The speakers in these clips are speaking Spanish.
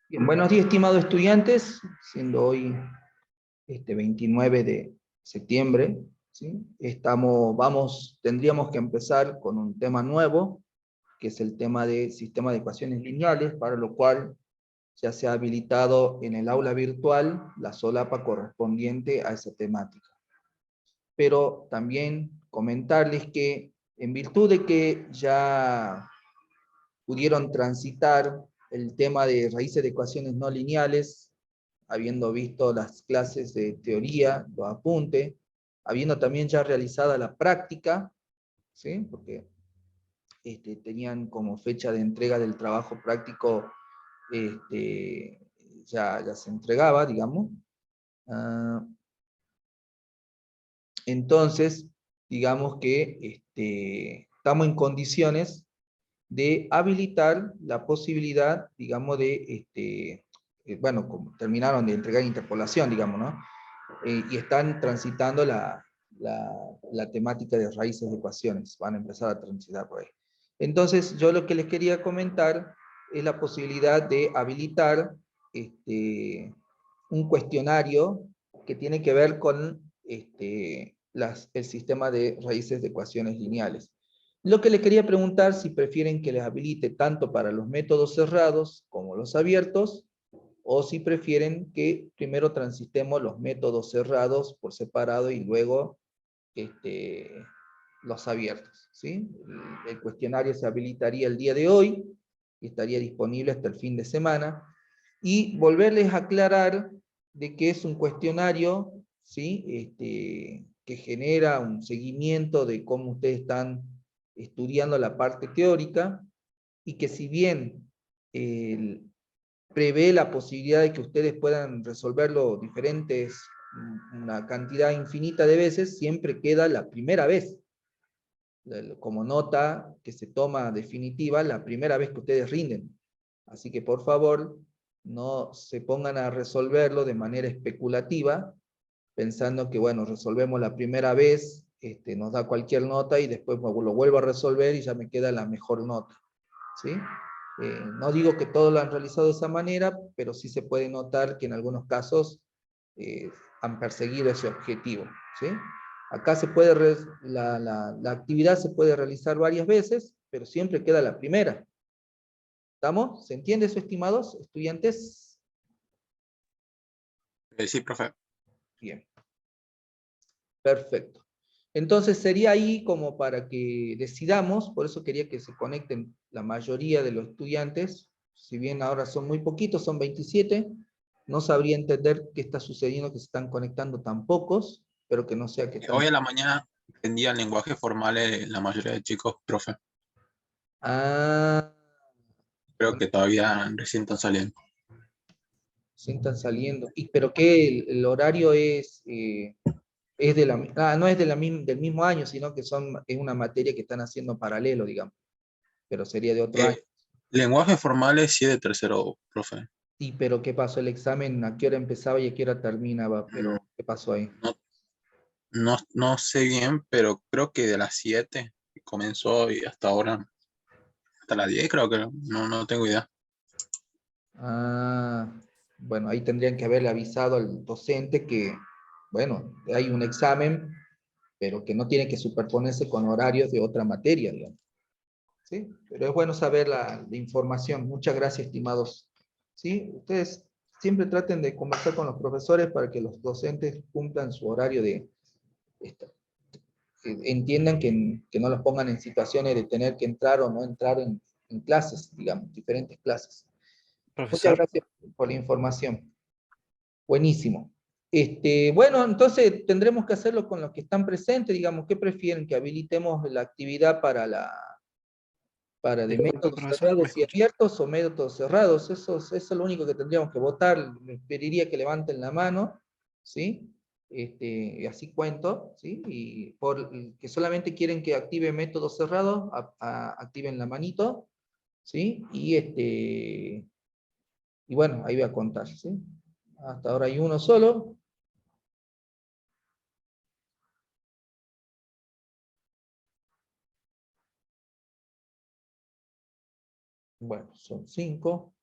Bien, buenos días, estimados estudiantes, siendo hoy 29 de septiembre, ¿sí? Tendríamos que empezar con un tema nuevo, que es el tema de sistema de ecuaciones lineales, para lo cual ya se ha habilitado en el aula virtual la solapa correspondiente a esa temática. Pero también comentarles que en virtud de que ya pudieron transitar el tema de raíces de ecuaciones no lineales, habiendo visto las clases de teoría, los apuntes, habiendo también ya realizada la práctica, ¿sí? Porque tenían como fecha de entrega del trabajo práctico, este, ya se entregaba, digamos. Ah, entonces, digamos que estamos en condiciones de habilitar la posibilidad, digamos, bueno, como terminaron de entregar interpolación, digamos, ¿no? Y están transitando la temática de raíces de ecuaciones, van a empezar a transitar por ahí. Entonces, yo lo que les quería comentar es la posibilidad de habilitar un cuestionario que tiene que ver con el sistema de raíces de ecuaciones lineales. Lo que les quería preguntar si prefieren que les habilite tanto para los métodos cerrados como los abiertos, o si prefieren que primero transitemos los métodos cerrados por separado y luego este, los abiertos, ¿sí? El cuestionario se habilitaría el día de hoy y estaría disponible hasta el fin de semana. Y volverles a aclarar de que es un cuestionario, ¿sí? Que genera un seguimiento de cómo ustedes están estudiando la parte teórica, y que si bien prevé la posibilidad de que ustedes puedan resolverlo una cantidad infinita de veces, siempre queda la primera vez, como nota que se toma definitiva, la primera vez que ustedes rinden. Así que por favor, no se pongan a resolverlo de manera especulativa, pensando que, bueno, resolvemos la primera vez, nos da cualquier nota y después lo vuelvo a resolver y ya me queda la mejor nota, ¿sí? No digo que todos lo han realizado de esa manera, pero sí se puede notar que en algunos casos eh, han perseguido ese objetivo, ¿sí? Acá la actividad se puede realizar varias veces, pero siempre queda la primera. ¿Estamos? ¿Se entiende eso, estimados estudiantes? Sí, profe. Bien, perfecto. Entonces sería ahí como para que decidamos, por eso quería que se conecten la mayoría de los estudiantes, si bien ahora son muy poquitos, son 27, no sabría entender qué está sucediendo, que se están conectando tan pocos, pero que no sea que están... Hoy a la mañana aprendían lenguaje formal la mayoría de chicos, profe. Ah, Creo bueno, que todavía recién están saliendo. sí están saliendo. ¿Pero qué? El horario es de no es de del mismo año, sino que es una materia que están haciendo paralelo, digamos, pero sería de otro año. Lenguaje formal sí es de tercero, profe. Sí, pero ¿qué pasó? El examen, ¿a qué hora empezaba y a qué hora terminaba? Mm, Pero, ¿qué pasó ahí? No, no sé bien, pero creo que de las 7 comenzó y hasta ahora, hasta las 10 creo que no tengo idea. Ah, bueno, ahí tendrían que haberle avisado al docente que, bueno, hay un examen, pero que no tiene que superponerse con horarios de otra materia, digamos. ¿Sí? Pero es bueno saber la información. Muchas gracias, estimados. ¿Sí? Ustedes siempre traten de conversar con los profesores para que los docentes cumplan su horario esta- que entiendan que no los pongan en situaciones de tener que entrar o no entrar en clases, digamos, diferentes clases. Muchas Profesor, gracias por la información. Buenísimo. Bueno, entonces tendremos que hacerlo con los que están presentes, digamos, ¿qué prefieren? ¿Que habilitemos la actividad para de disculpe, métodos profesor, ¿me cerrados y escucha? abiertos o métodos cerrados? Eso es lo único que tendríamos que votar. Les pediría que levanten la mano, ¿sí? Así cuento, ¿sí? Y por que solamente quieren que active método cerrado, activen la manito, ¿sí? Y bueno, ahí voy a contar, ¿sí? Hasta ahora hay uno solo. Bueno, son 5.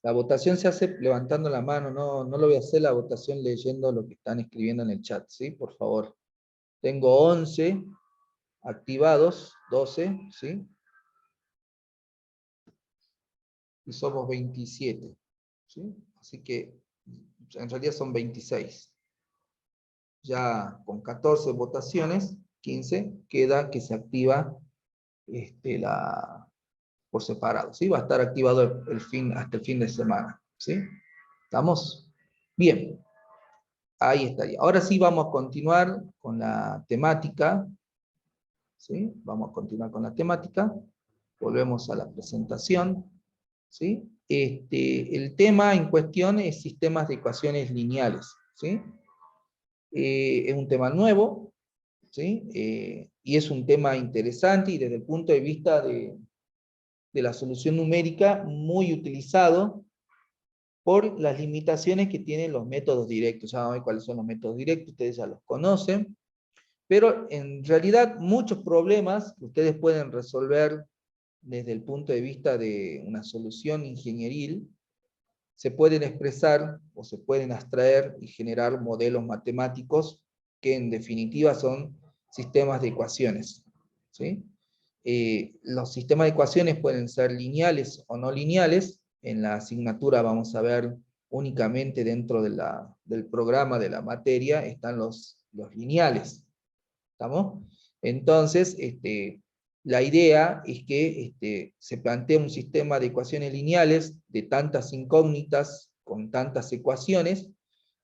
La votación se hace levantando la mano, no lo voy a hacer la votación leyendo lo que están escribiendo en el chat, ¿sí? Por favor. Tengo 11 activados, 12, ¿sí? Y somos 27, ¿sí? Así que en realidad son 26. Ya con 14 votaciones, 15, queda que se activa por separado, ¿sí? Va a estar activado hasta el fin de semana, ¿sí? ¿Estamos? Bien, ahí estaría. Ahora sí vamos a continuar con la temática, ¿sí? Vamos a continuar con la temática. Volvemos a la presentación, ¿sí? El tema en cuestión es sistemas de ecuaciones lineales, ¿sí? Es un tema nuevo, ¿sí? Y es un tema interesante y desde el punto de vista de la solución numérica muy utilizado por las limitaciones que tienen los métodos directos. Ya vamos a ver cuáles son los métodos directos, ustedes ya los conocen, pero en realidad muchos problemas que ustedes pueden resolver desde el punto de vista de una solución ingenieril se pueden expresar o se pueden abstraer y generar modelos matemáticos que en definitiva son sistemas de ecuaciones, ¿sí? Los sistemas de ecuaciones pueden ser lineales o no lineales. En la asignatura vamos a ver únicamente dentro del programa de la materia están los lineales. ¿Estamos? Entonces, la idea es que se plantee un sistema de ecuaciones lineales de tantas incógnitas con tantas ecuaciones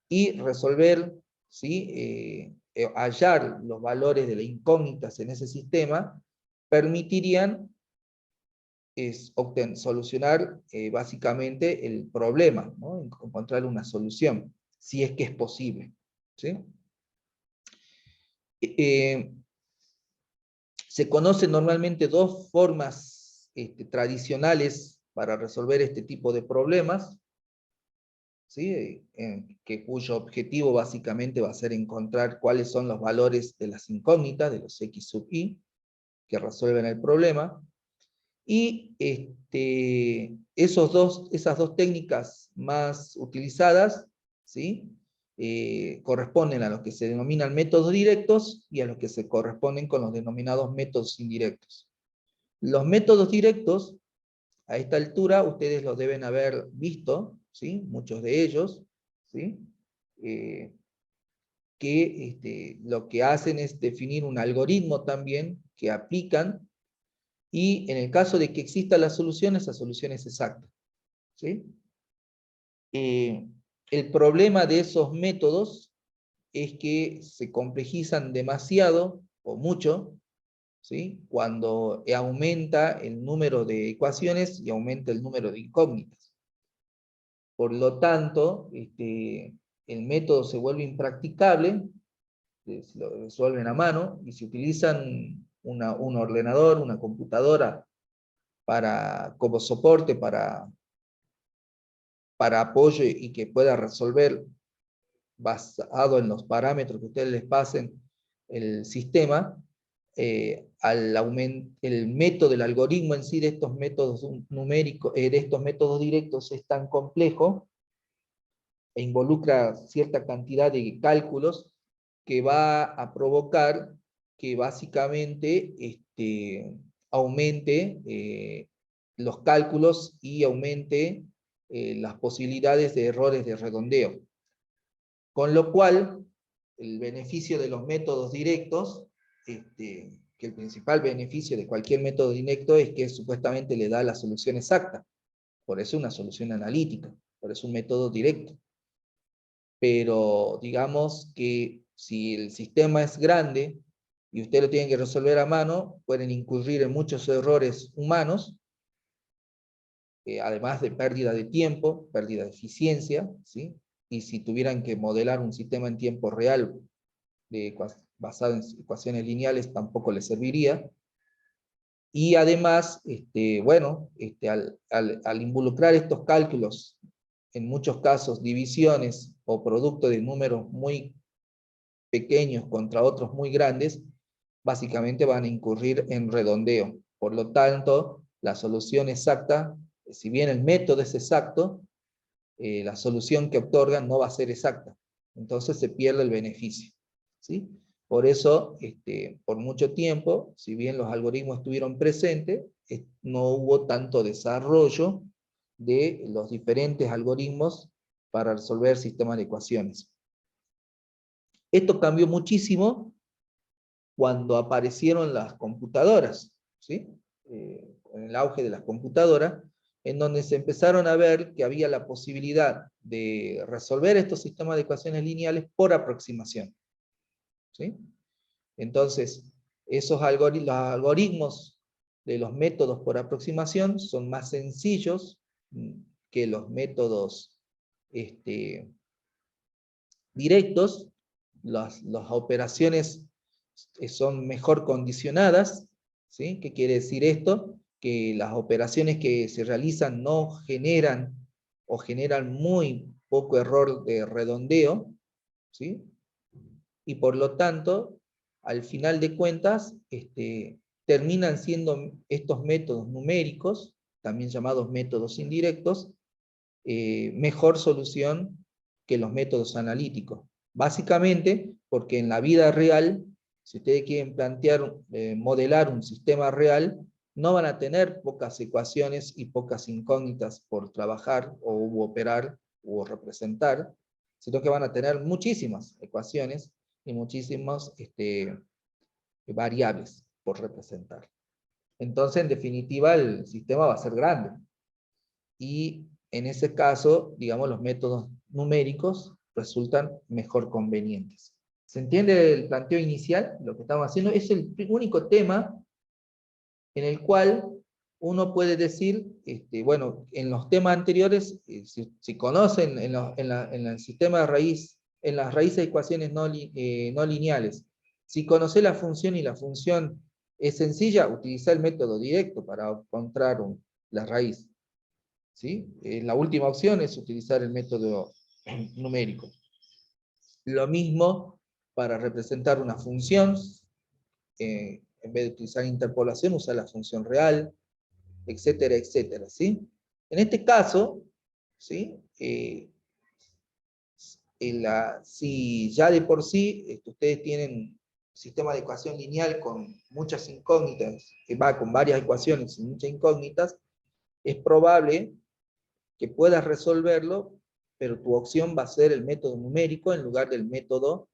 y resolver, ¿sí? Hallar los valores de las incógnitas en ese sistema permitirían solucionar básicamente el problema, ¿no? Encontrar una solución, si es que es posible, ¿sí? Se conocen normalmente dos formas tradicionales para resolver este tipo de problemas, ¿sí? Cuyo objetivo básicamente va a ser encontrar cuáles son los valores de las incógnitas, de los x sub i, que resuelven el problema. Y esas dos técnicas más utilizadas, ¿sí? Corresponden a los que se denominan métodos directos y a los que se corresponden con los denominados métodos indirectos. Los métodos directos, a esta altura, ustedes los deben haber visto, ¿sí? Muchos de ellos, ¿sí? Que lo que hacen es definir un algoritmo también que aplican, y en el caso de que exista la solución, esa solución es exacta, ¿sí? El problema de esos métodos es que se complejizan demasiado o mucho, ¿sí? Cuando aumenta el número de ecuaciones y aumenta el número de incógnitas. Por lo tanto, el método se vuelve impracticable, lo resuelven a mano, y si utilizan un ordenador, una computadora, como soporte para apoyo y que pueda resolver basado en los parámetros que ustedes les pasen el sistema, el método, el algoritmo en sí de estos métodos numéricos, de estos métodos directos es tan complejo e involucra cierta cantidad de cálculos que va a provocar que básicamente aumente los cálculos y aumente las posibilidades de errores de redondeo. Con lo cual, el beneficio de los métodos directos, que el principal beneficio de cualquier método directo es que supuestamente le da la solución exacta. Por eso una solución analítica, por eso un método directo. Pero digamos que si el sistema es grande y usted lo tiene que resolver a mano, pueden incurrir en muchos errores humanos, además de pérdida de tiempo, pérdida de eficiencia, ¿sí? Y si tuvieran que modelar un sistema en tiempo real basado en ecuaciones lineales, tampoco les serviría. Y además, bueno, al involucrar estos cálculos, en muchos casos divisiones o producto de números muy pequeños contra otros muy grandes, básicamente van a incurrir en redondeo. Por lo tanto, la solución exacta Si bien el método es exacto, la solución que otorgan no va a ser exacta. Entonces se pierde el beneficio, ¿sí? Por eso, por mucho tiempo, si bien los algoritmos estuvieron presentes, no hubo tanto desarrollo de los diferentes algoritmos para resolver sistemas de ecuaciones. Esto cambió muchísimo cuando aparecieron las computadoras, ¿sí? En el auge de las computadoras, en donde se empezaron a ver que había la posibilidad de resolver estos sistemas de ecuaciones lineales por aproximación, ¿sí? Entonces, los algoritmos de los métodos por aproximación son más sencillos que los métodos directos. Las operaciones son mejor condicionadas, ¿sí? ¿Qué quiere decir esto? Que las operaciones que se realizan no generan o generan muy poco error de redondeo, ¿sí? Y por lo tanto, al final de cuentas, terminan siendo estos métodos numéricos, también llamados métodos indirectos, mejor solución que los métodos analíticos. Básicamente, porque en la vida real, si ustedes quieren modelar un sistema real, no van a tener pocas ecuaciones y pocas incógnitas por trabajar, o operar, o representar, sino que van a tener muchísimas ecuaciones y muchísimas variables por representar. Entonces, en definitiva, el sistema va a ser grande. Y en ese caso, digamos, los métodos numéricos resultan mejor convenientes. ¿Se entiende el planteo inicial? Lo que estamos haciendo es el único tema en el cual uno puede decir, bueno, en los temas anteriores, si conocen en el sistema de raíz, en las raíces de ecuaciones no lineales, si conoce la función y la función es sencilla, utiliza el método directo para encontrar la raíz, ¿sí? La última opción es utilizar el método numérico. Lo mismo para representar una función, en vez de utilizar interpolación, usa la función real, etcétera, etcétera, ¿sí? En este caso, ¿sí? Si ya de por sí ustedes tienen un sistema de ecuación lineal con muchas incógnitas, que va con varias ecuaciones y muchas incógnitas, es probable que puedas resolverlo, pero tu opción va a ser el método numérico en lugar del método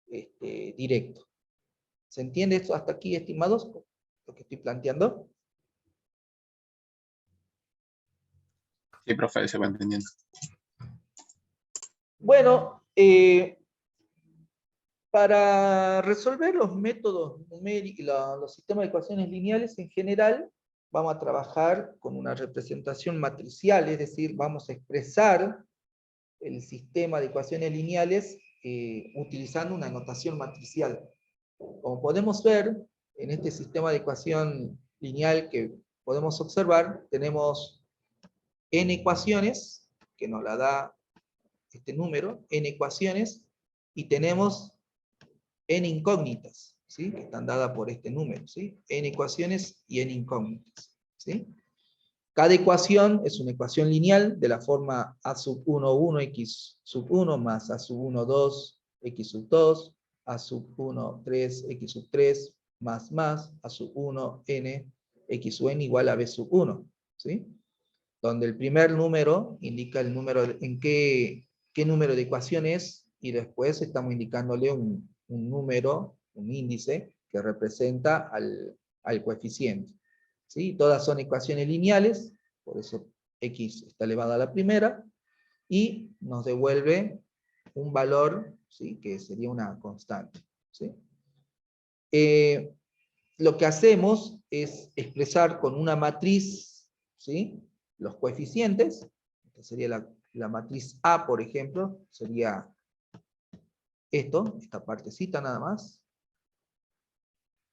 directo. ¿Se entiende esto hasta aquí, estimados, lo que estoy planteando? Sí, profe, se va entendiendo. Bueno, para resolver los métodos numéricos, los sistemas de ecuaciones lineales en general, vamos a trabajar con una representación matricial, es decir, vamos a expresar el sistema de ecuaciones lineales utilizando una notación matricial. Como podemos ver, en este sistema de ecuación lineal que podemos observar, tenemos n ecuaciones, que nos la da este número, n ecuaciones, y tenemos n incógnitas, ¿sí? Que están dadas por este número, ¿sí? N ecuaciones y n incógnitas, ¿sí? Cada ecuación es una ecuación lineal de la forma a sub 1, 1, x sub 1, más a sub 1, 2, x sub 2, a sub 1, 3, x sub 3, más, a sub 1, n, x sub n igual a b sub 1, ¿sí? Donde el primer número indica el número, en qué número de ecuación es, y después estamos indicándole un número, un índice, que representa al coeficiente. ¿Sí? Todas son ecuaciones lineales, por eso x está elevado a la primera, y nos devuelve un valor, ¿sí? Que sería una constante, ¿sí? Lo que hacemos es expresar con una matriz, ¿sí? Los coeficientes. Esta sería la matriz A, por ejemplo, sería esta partecita nada más,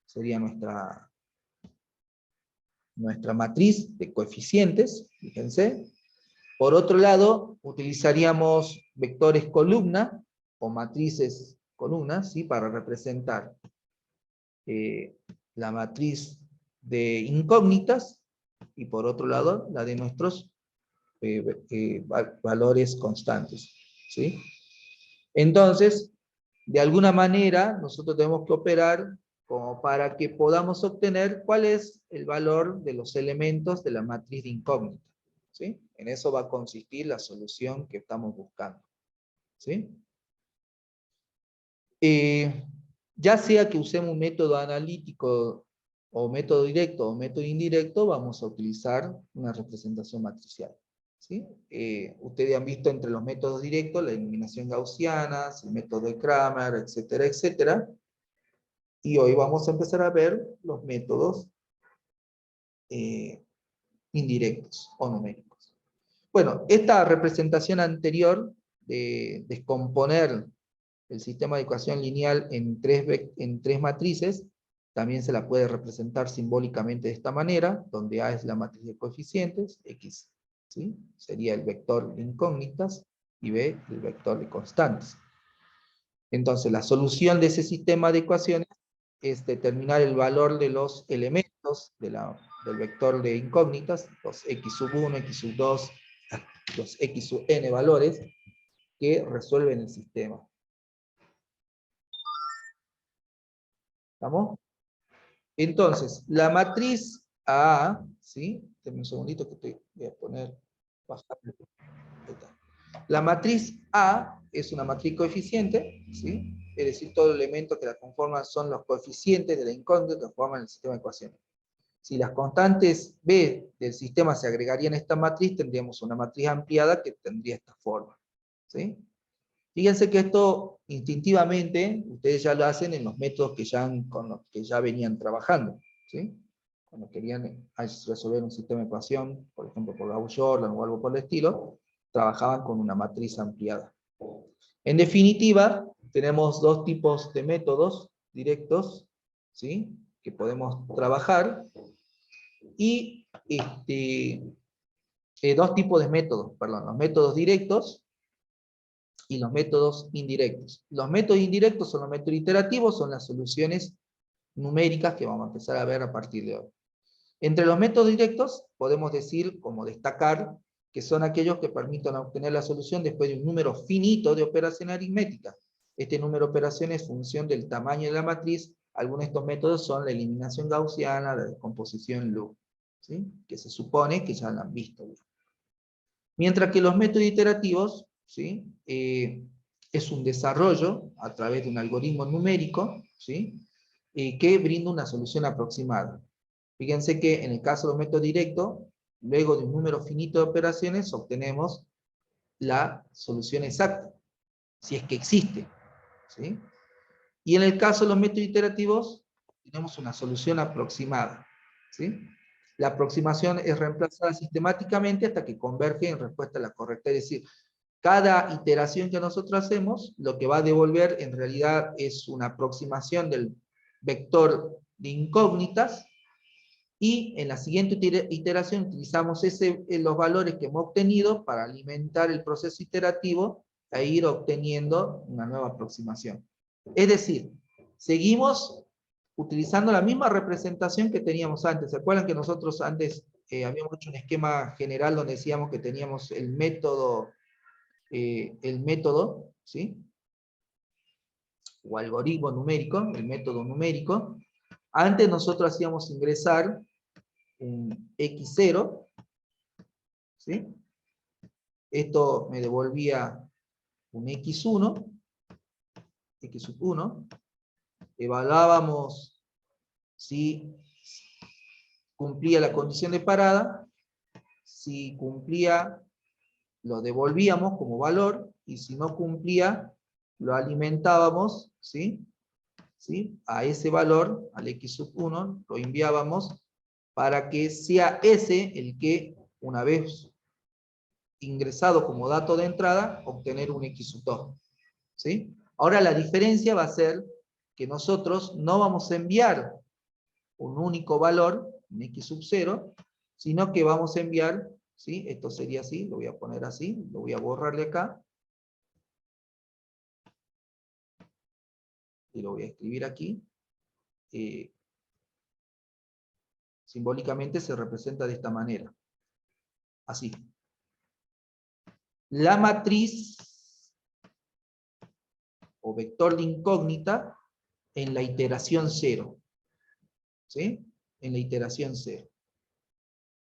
sería nuestra matriz de coeficientes, fíjense. Por otro lado, utilizaríamos vectores columna, o matrices columnas, ¿sí? Para representar la matriz de incógnitas, y por otro lado, la de nuestros valores constantes, ¿sí? Entonces, de alguna manera, nosotros tenemos que operar como para que podamos obtener cuál es el valor de los elementos de la matriz de incógnita, ¿sí? En eso va a consistir la solución que estamos buscando, ¿sí? Ya sea que usemos un método analítico o método directo o método indirecto, vamos a utilizar una representación matricial, ¿sí? Ustedes han visto entre los métodos directos la eliminación gaussiana, el método de Kramer, etcétera, etcétera. Y hoy vamos a empezar a ver los métodos indirectos o numéricos. Bueno, esta representación anterior de descomponer el sistema de ecuación lineal en tres matrices, también se la puede representar simbólicamente de esta manera, donde A es la matriz de coeficientes, X, ¿sí? Sería el vector de incógnitas, y B el vector de constantes. Entonces, la solución de ese sistema de ecuaciones es determinar el valor de los elementos del vector de incógnitas, los x sub 1, x sub 2, los x sub n valores que resuelven el sistema. ¿Estamos? Entonces, la matriz A, ¿sí? Denme un segundito que voy a poner, bajar. Ahí está. La matriz A es una matriz coeficiente, ¿sí? Es decir, todos los elementos que la conforman son los coeficientes de la incógnita que forman el sistema de ecuaciones. Si las constantes B del sistema se agregarían a esta matriz, tendríamos una matriz ampliada que tendría esta forma, ¿sí? Fíjense que esto instintivamente ustedes ya lo hacen en los métodos con los que ya venían trabajando, ¿sí? Cuando querían resolver un sistema de ecuación, por ejemplo por Gauss-Jordan o algo por el estilo, trabajaban con una matriz ampliada. En definitiva, tenemos dos tipos de métodos directos, ¿sí? Que podemos trabajar, y dos tipos de métodos, perdón, los métodos directos y los métodos indirectos. Los métodos indirectos son los métodos iterativos, son las soluciones numéricas que vamos a empezar a ver a partir de hoy. Entre los métodos directos podemos decir, como destacar, que son aquellos que permiten obtener la solución después de un número finito de operaciones aritméticas. Este número de operaciones es función del tamaño de la matriz. Algunos de estos métodos son la eliminación gaussiana, la descomposición loop, ¿sí? Que se supone que ya la han visto. Mientras que los métodos iterativos, ¿sí? Es un desarrollo a través de un algoritmo numérico, ¿sí? Que brinda una solución aproximada. Fíjense que en el caso de un método directo, luego de un número finito de operaciones, obtenemos la solución exacta, si es que existe, ¿sí? Y en el caso de los métodos iterativos, tenemos una solución aproximada, ¿sí? La aproximación es reemplazada sistemáticamente hasta que converge en respuesta a la correcta. Es decir, cada iteración que nosotros hacemos, lo que va a devolver en realidad es una aproximación del vector de incógnitas, y en la siguiente iteración utilizamos los valores que hemos obtenido para alimentar el proceso iterativo e ir obteniendo una nueva aproximación. Es decir, seguimos utilizando la misma representación que teníamos antes. ¿Se acuerdan que nosotros antes habíamos hecho un esquema general donde decíamos que teníamos el método, ¿sí? O algoritmo numérico, el método numérico? Antes nosotros hacíamos ingresar un x0, ¿sí? Esto me devolvía un x1, x sub 1, evaluábamos si cumplía la condición de parada, si cumplía, lo devolvíamos como valor, y si no cumplía, lo alimentábamos, ¿sí? ¿Sí? A ese valor, al x sub 1, lo enviábamos para que sea ese el que, una vez ingresado como dato de entrada, obtener un x sub 2. ¿Sí? Ahora la diferencia va a ser que nosotros no vamos a enviar un único valor, un x sub 0, sino que vamos a enviar, ¿sí? Esto sería así, lo voy a poner así, lo voy a borrar de acá, y lo voy a escribir aquí. Simbólicamente se representa de esta manera, así. la matriz o vector de incógnita en la iteración 0. ¿Sí? En la iteración 0.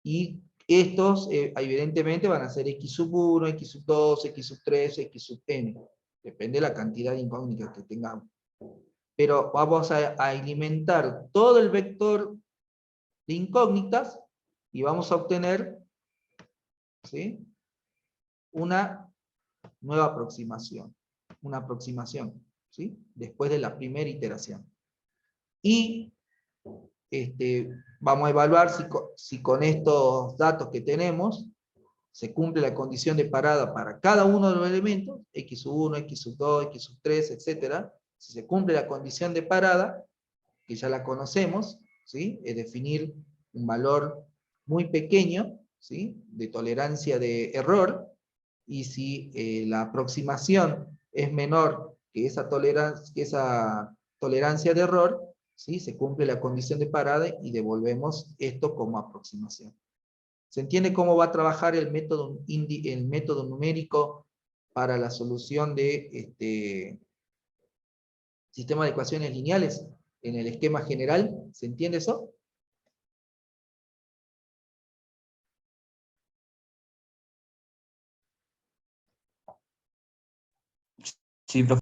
Y estos, evidentemente, van a ser x sub 1, x sub 2, x sub 3, x sub n. Depende de la cantidad de incógnitas que tengamos. Pero vamos a alimentar todo el vector de incógnitas y vamos a obtener, ¿sí?, una nueva aproximación. Una aproximación, ¿sí?, después de la primera iteración. Y vamos a evaluar si con estos datos que tenemos se cumple la condición de parada para cada uno de los elementos, x1, x2, x3, etc. Si se cumple la condición de parada, que ya la conocemos, ¿sí?, es definir un valor muy pequeño, ¿sí?, de tolerancia de error, y si la aproximación es menor que esa tolerancia de error, ¿sí?, se cumple la condición de parada y devolvemos esto como aproximación. ¿Se entiende cómo va a trabajar el método numérico para la solución de sistema de ecuaciones lineales en el esquema general? ¿Se entiende eso? Sí, profe.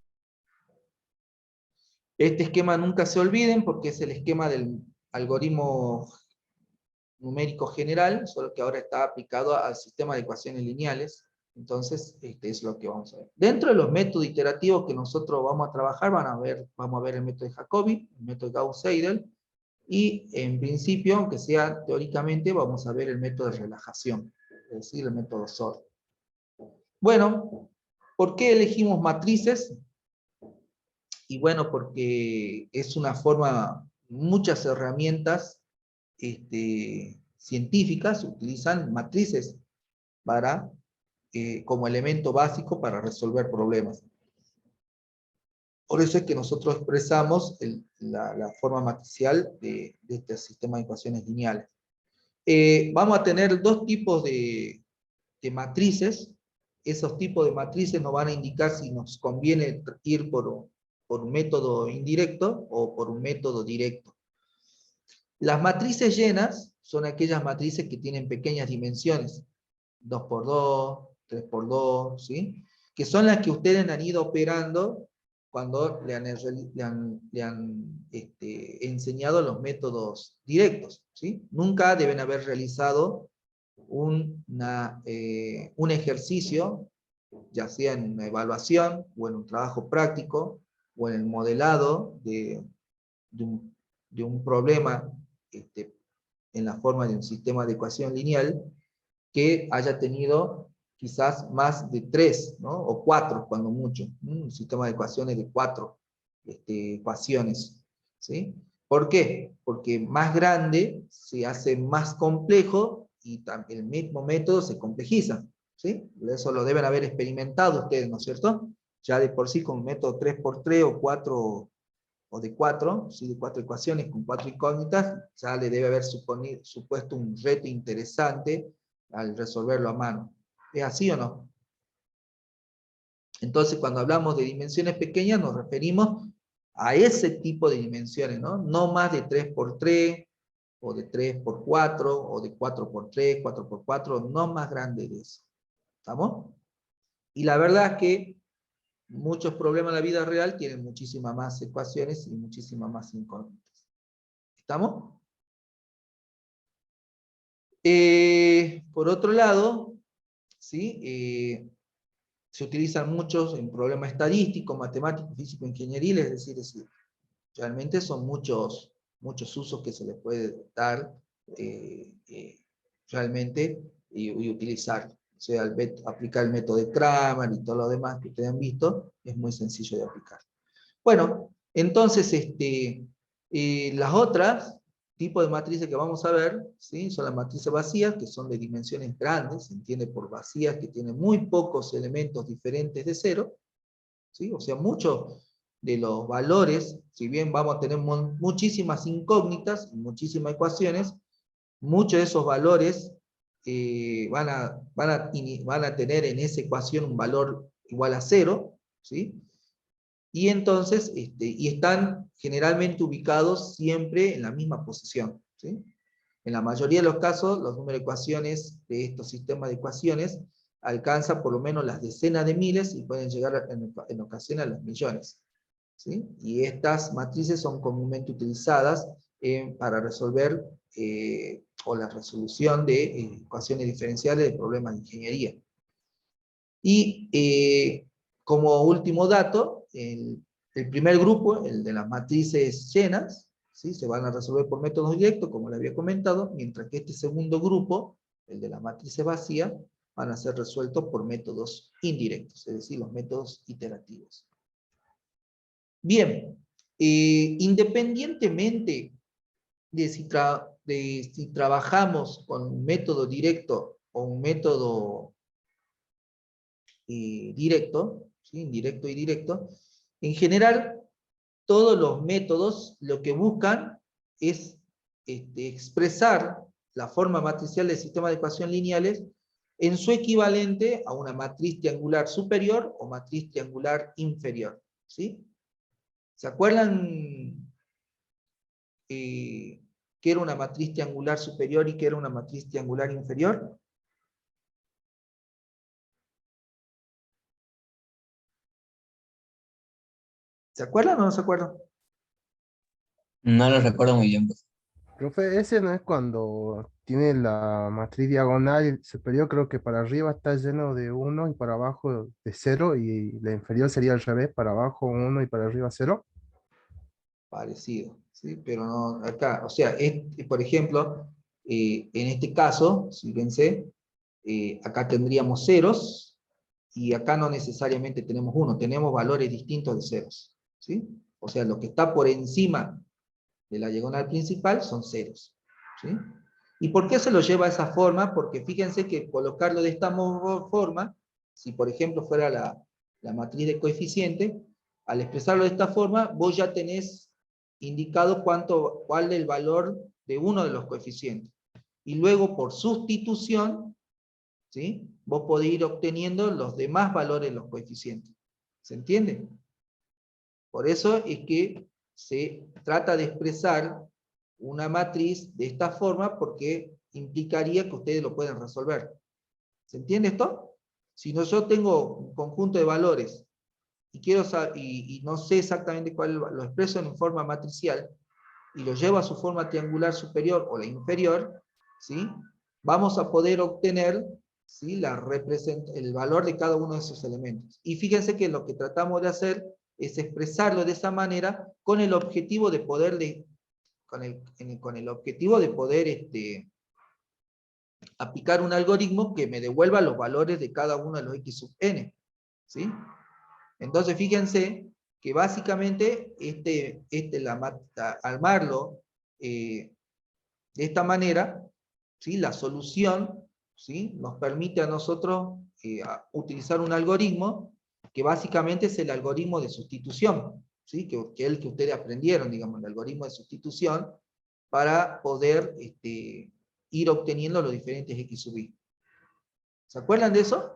Este esquema nunca se olviden porque es el esquema del algoritmo numérico general, solo que ahora está aplicado al sistema de ecuaciones lineales. Entonces, es lo que vamos a ver. Dentro de los métodos iterativos que nosotros vamos a trabajar, vamos a ver el método de Jacobi, el método de Gauss-Seidel, y en principio, aunque sea teóricamente, vamos a ver el método de relajación, es decir, el método SOR. Bueno, ¿por qué elegimos matrices? Y bueno, porque es una forma, muchas herramientas científicas utilizan matrices para, como elemento básico para resolver problemas. Por eso es que nosotros expresamos la forma matricial de este sistema de ecuaciones lineales. Vamos a tener dos tipos de matrices. Esos tipos de matrices nos van a indicar si nos conviene ir por un método indirecto o por un método directo. Las matrices llenas son aquellas matrices que tienen pequeñas dimensiones, 2×2, 3×2, ¿sí?, que son las que ustedes han ido operando cuando le han enseñado los métodos directos, ¿sí? Nunca deben haber realizado un ejercicio, ya sea en una evaluación, o en un trabajo práctico, o en el modelado de un problema en la forma de un sistema de ecuación lineal, que haya tenido quizás más de 3, ¿no?, o 4 cuando mucho, un sistema de ecuaciones de 4 ecuaciones, ¿sí? ¿Por qué? Porque más grande se hace más complejo y el mismo método se complejiza, ¿sí? Eso lo deben haber experimentado ustedes, ¿no es cierto? Ya de por sí con un método 3×3 o 4 o de 4, ¿sí?, de 4 ecuaciones con 4 incógnitas, ya le debe haber supuesto un reto interesante al resolverlo a mano. ¿Es así o no? Entonces, cuando hablamos de dimensiones pequeñas, nos referimos a ese tipo de dimensiones, ¿no? No más de 3×3, o de 3×4, o de 4×3, 4×4, no más grande de eso. ¿Estamos? Y la verdad es que muchos problemas en la vida real tienen muchísimas más ecuaciones y muchísimas más incógnitas. ¿Estamos? Por otro lado, ¿sí?, se utilizan muchos en problemas estadísticos, matemáticos, físico, ingenieriles, es decir, realmente son muchos usos que se les puede dar realmente y utilizar. O sea, aplicar el método de Cramer y todo lo demás que ustedes han visto, es muy sencillo de aplicar. Bueno, entonces, las otras tipos de matrices que vamos a ver, ¿sí?, son las matrices vacías, que son de dimensiones grandes, se entiende por vacías, que tienen muy pocos elementos diferentes de cero, ¿sí? O sea, muchos de los valores, si bien vamos a tener muchísimas incógnitas, muchísimas ecuaciones, muchos de esos valores van a tener en esa ecuación un valor igual a 0, ¿sí? Y entonces, y están generalmente ubicados siempre en la misma posición, ¿sí? En la mayoría de los casos, los números de ecuaciones de estos sistemas de ecuaciones alcanzan por lo menos las decenas de miles y pueden llegar en ocasiones a los millones, ¿sí? Y estas matrices son comúnmente utilizadas para resolver o la resolución de ecuaciones diferenciales de problemas de ingeniería. Y como último dato, el primer grupo, el de las matrices llenas, ¿sí? Se van a resolver por métodos directos, como le había comentado, mientras que este segundo grupo, el de las matrices vacías, van a ser resueltos por métodos indirectos, es decir, los métodos iterativos. Bien, independientemente de si trabajamos con un método directo o un método directo, ¿sí? Indirecto y directo, en general, todos los métodos lo que buscan es expresar la forma matricial del sistema de ecuaciones lineales en su equivalente a una matriz triangular superior o matriz triangular inferior, ¿sí? ¿Se acuerdan qué era una matriz triangular superior y qué era una matriz triangular inferior? ¿Se acuerdan o no se acuerdan? No lo recuerdo muy bien, profe. Profe, ese no es cuando tiene la matriz diagonal superior, creo que para arriba está lleno de 1 y para abajo de 0, y la inferior sería al revés, para abajo 1 y para arriba 0. Parecido, ¿sí? Pero no acá, o sea, por ejemplo, en este caso, fíjense, acá tendríamos ceros, y acá no necesariamente tenemos 1, tenemos valores distintos de ceros, ¿sí? O sea, lo que está por encima de la diagonal principal son ceros, ¿sí? ¿Y por qué se lo lleva a esa forma? Porque fíjense que colocarlo de esta forma, si por ejemplo fuera la matriz de coeficiente, al expresarlo de esta forma, vos ya tenés indicado cuál es el valor de uno de los coeficientes. Y luego por sustitución, ¿sí? Vos podés ir obteniendo los demás valores de los coeficientes. ¿Se entiende? Por eso es que se trata de expresar una matriz de esta forma porque implicaría que ustedes lo pueden resolver. ¿Se entiende esto? Si no, yo tengo un conjunto de valores y quiero y no sé exactamente cuál lo expreso en forma matricial y lo llevo a su forma triangular superior o la inferior, ¿sí? Vamos a poder obtener, ¿sí? El valor de cada uno de esos elementos. Y fíjense que lo que tratamos de hacer es expresarlo de esa manera con el objetivo de poder con el objetivo de poder aplicar un algoritmo que me devuelva los valores de cada uno de los x sub n, ¿sí? Entonces fíjense que básicamente armarlo de esta manera, ¿sí? La solución, ¿sí? Nos permite a nosotros utilizar un algoritmo que básicamente es el algoritmo de sustitución, ¿sí? Que es el que ustedes aprendieron, digamos, el algoritmo de sustitución, para poder ir obteniendo los diferentes x sub i. ¿Se acuerdan de eso?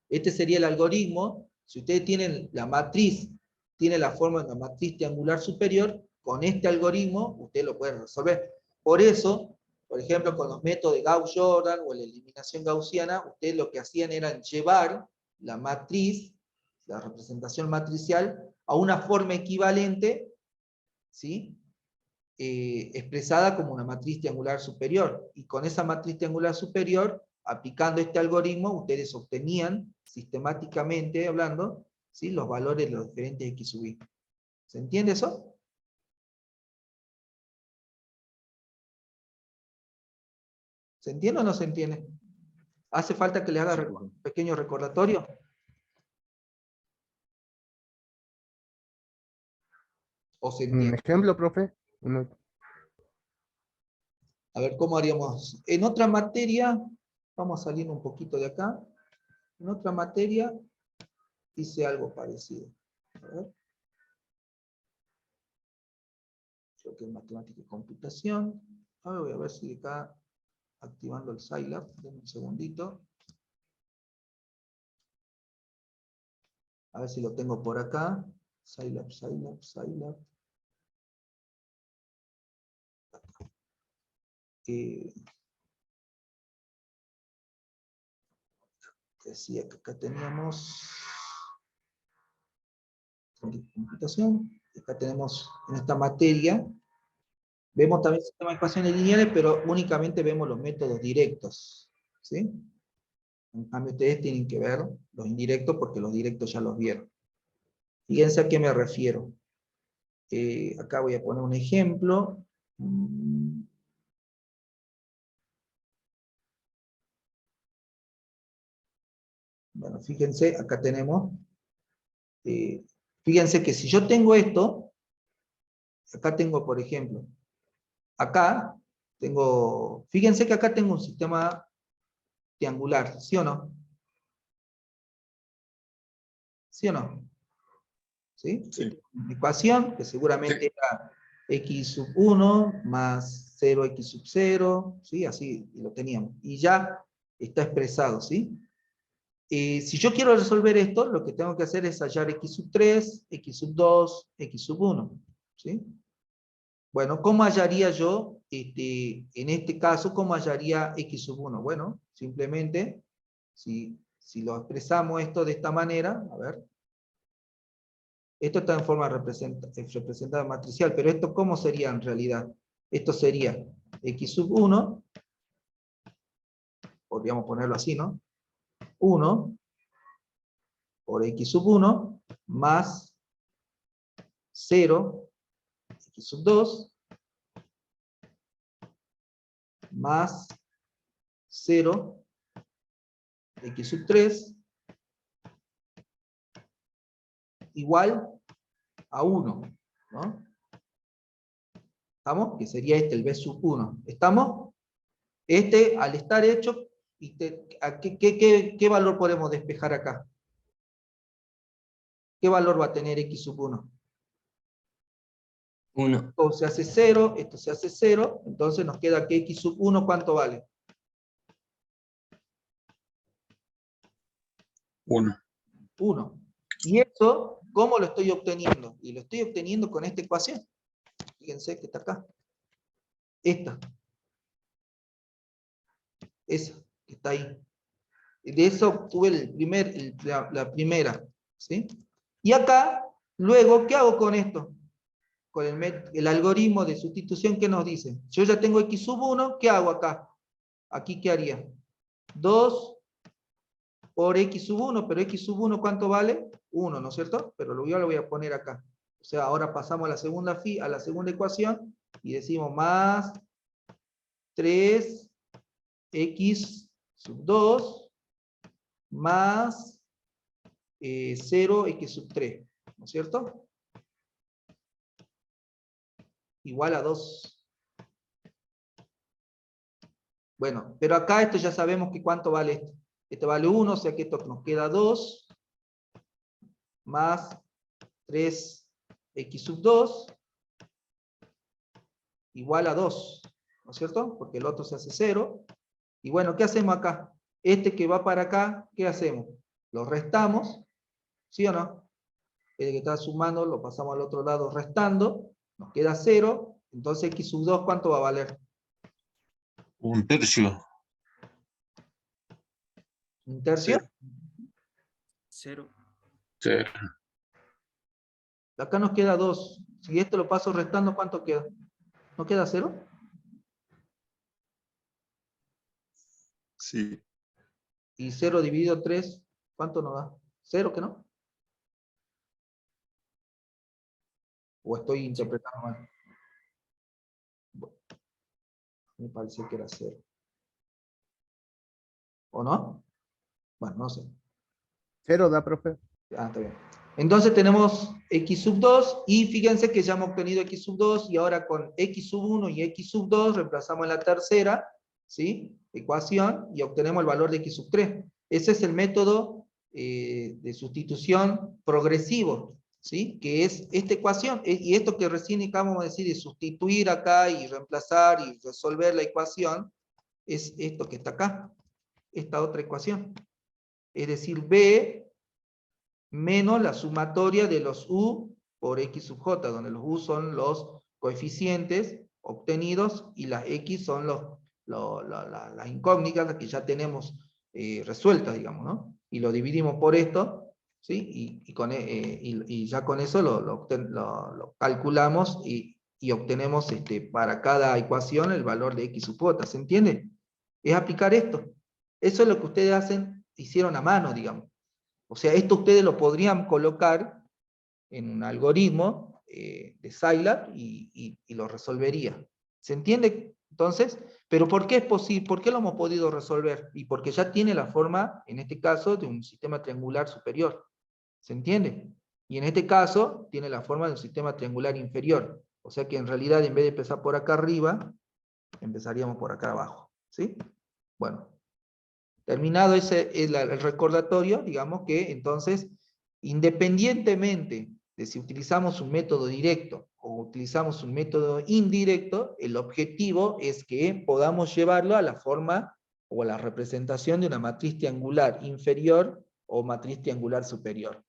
Este sería el algoritmo. Si ustedes tienen la matriz, tiene la forma de una matriz triangular superior, con este algoritmo ustedes lo pueden resolver. Por eso, por ejemplo, con los métodos de Gauss-Jordan o la eliminación gaussiana, ustedes lo que hacían era llevar la matriz, la representación matricial, a una forma equivalente, ¿sí? Expresada como una matriz triangular superior. Y con esa matriz triangular superior, aplicando este algoritmo, ustedes obtenían, sistemáticamente hablando, ¿sí? Los valores de los diferentes x sub i. ¿Se entiende eso? ¿Se entiende o no se entiende? ¿Hace falta que le haga un pequeño recordatorio? ¿O se Un entiende? ejemplo, profe. A ver, ¿cómo haríamos? En otra materia, vamos a salir un poquito de acá. En otra materia hice algo parecido. A ver. Creo que es matemática y computación. Ahora voy a ver si acá, activando el Scilab, denme un segundito. A ver si lo tengo por acá. Scilab. Decía que acá teníamos computación. Acá tenemos en esta materia. Vemos también sistemas de ecuaciones lineales, pero únicamente vemos los métodos directos. ¿Sí? En cambio, ustedes tienen que ver los indirectos porque los directos ya los vieron. Fíjense a qué me refiero. Acá voy a poner un ejemplo. Bueno, fíjense, acá tenemos. Fíjense que si yo tengo esto, acá tengo, por ejemplo, acá tengo, fíjense que acá tengo un sistema triangular, ¿sí o no? ¿Sí o no? ¿Sí? Sí. Una ecuación que seguramente era x sub 1 más 0x sub 0, ¿sí? Así lo teníamos. Y ya está expresado, ¿sí? Si yo quiero resolver esto, lo que tengo que hacer es hallar x sub 3, x sub 2, x sub 1, ¿sí? Bueno, ¿cómo hallaría yo, en este caso, cómo hallaría x sub 1? Bueno, simplemente, si lo expresamos esto de esta manera, a ver, esto está en forma representada matricial, pero esto ¿cómo sería en realidad? Esto sería x sub 1, podríamos ponerlo así, ¿no? 1 por x sub 1 más 0, x sub 2, más 0, x sub 3, igual a 1, ¿no? ¿Estamos? Que sería este, el b sub 1. ¿Estamos? Este, al estar hecho, ¿qué valor podemos despejar acá? ¿Qué valor va a tener x sub 1? 1. Esto se hace 0, esto se hace 0, entonces nos queda que x sub 1, ¿cuánto vale? 1. 1. Y eso, ¿cómo lo estoy obteniendo? Y lo estoy obteniendo con esta ecuación. Fíjense que está acá. Esta. Esa, que está ahí. De eso obtuve la primera. ¿Sí? Y acá, luego, ¿qué hago con esto? Con el algoritmo de sustitución que nos dice. Yo ya tengo x sub 1, ¿qué hago acá? Aquí, ¿qué haría? 2 por x sub 1, pero x sub 1, ¿cuánto vale? 1, ¿no es cierto? Pero yo lo voy a poner acá. O sea, ahora pasamos a la segunda ecuación y decimos más 3x sub 2 más 0x sub 3, ¿no es cierto? Igual a 2. Bueno, pero acá esto ya sabemos que cuánto vale esto. Este vale 1, o sea que esto nos queda 2 más 3x sub 2 igual a 2, ¿no es cierto? Porque el otro se hace 0. Y bueno, ¿qué hacemos acá? Este que va para acá, ¿qué hacemos? Lo restamos, ¿sí o no? El que está sumando lo pasamos al otro lado restando, nos queda 0, entonces x sub 2, ¿cuánto va a valer? 1/3. ¿Un tercio? 0. 0. Acá nos queda 2. Si esto lo paso restando, ¿cuánto queda? ¿No queda 0? Sí. Y 0 dividido 3, ¿cuánto nos da? 0, ¿qué no? ¿O estoy interpretando mal? Bueno, me parece que era 0. ¿O no? Bueno, no sé. 0 da, profe. Ah, está bien. Entonces tenemos x sub 2 y fíjense que ya hemos obtenido x sub 2 y ahora con x sub 1 y x sub 2 reemplazamos la tercera, ¿sí? Ecuación y obtenemos el valor de x sub 3. Ese es el método de sustitución progresivo. ¿sí? Que es esta ecuación, y esto que recién acabamos de decir, de sustituir acá y reemplazar y resolver la ecuación, es esto que está acá, esta otra ecuación. Es decir, B menos la sumatoria de los U por X sub J, donde los U son los coeficientes obtenidos y las X son las incógnitas que ya tenemos resueltas, digamos, ¿no? Y lo dividimos por esto, ¿sí? Y ya con eso lo calculamos y obtenemos para cada ecuación el valor de X sub J, ¿se entiende? Es aplicar esto. Eso es lo que ustedes hicieron a mano, digamos. O sea, esto ustedes lo podrían colocar en un algoritmo de Scilab y lo resolvería. ¿Se entiende? Entonces, ¿pero por qué es posible? ¿Por qué lo hemos podido resolver? Y porque ya tiene la forma, en este caso, de un sistema triangular superior. ¿Se entiende? Y en este caso, tiene la forma de un sistema triangular inferior. O sea que en realidad, en vez de empezar por acá arriba, empezaríamos por acá abajo. ¿Sí? Bueno. Terminado el recordatorio, digamos que entonces, independientemente de si utilizamos un método directo o utilizamos un método indirecto, el objetivo es que podamos llevarlo a la forma o a la representación de una matriz triangular inferior o matriz triangular superior.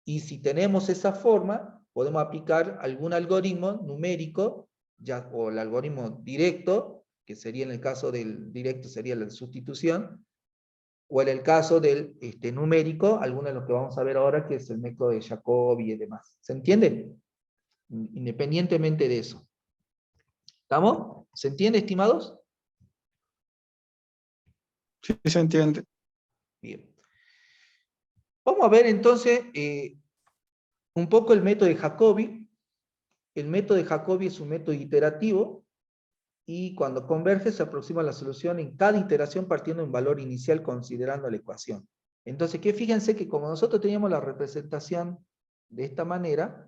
Y si tenemos esa forma, podemos aplicar algún algoritmo numérico, o el algoritmo directo, que sería en el caso del directo sería la sustitución, o en el caso del numérico, alguno de los que vamos a ver ahora, que es el método de Jacobi y demás. ¿Se entiende? Independientemente de eso. ¿Estamos? ¿Se entiende, estimados? Sí, se entiende. Bien. Vamos a ver entonces un poco el método de Jacobi. El método de Jacobi es un método iterativo, y cuando converge se aproxima a la solución en cada iteración partiendo de un valor inicial considerando la ecuación. Entonces, que fíjense que como nosotros teníamos la representación de esta manera,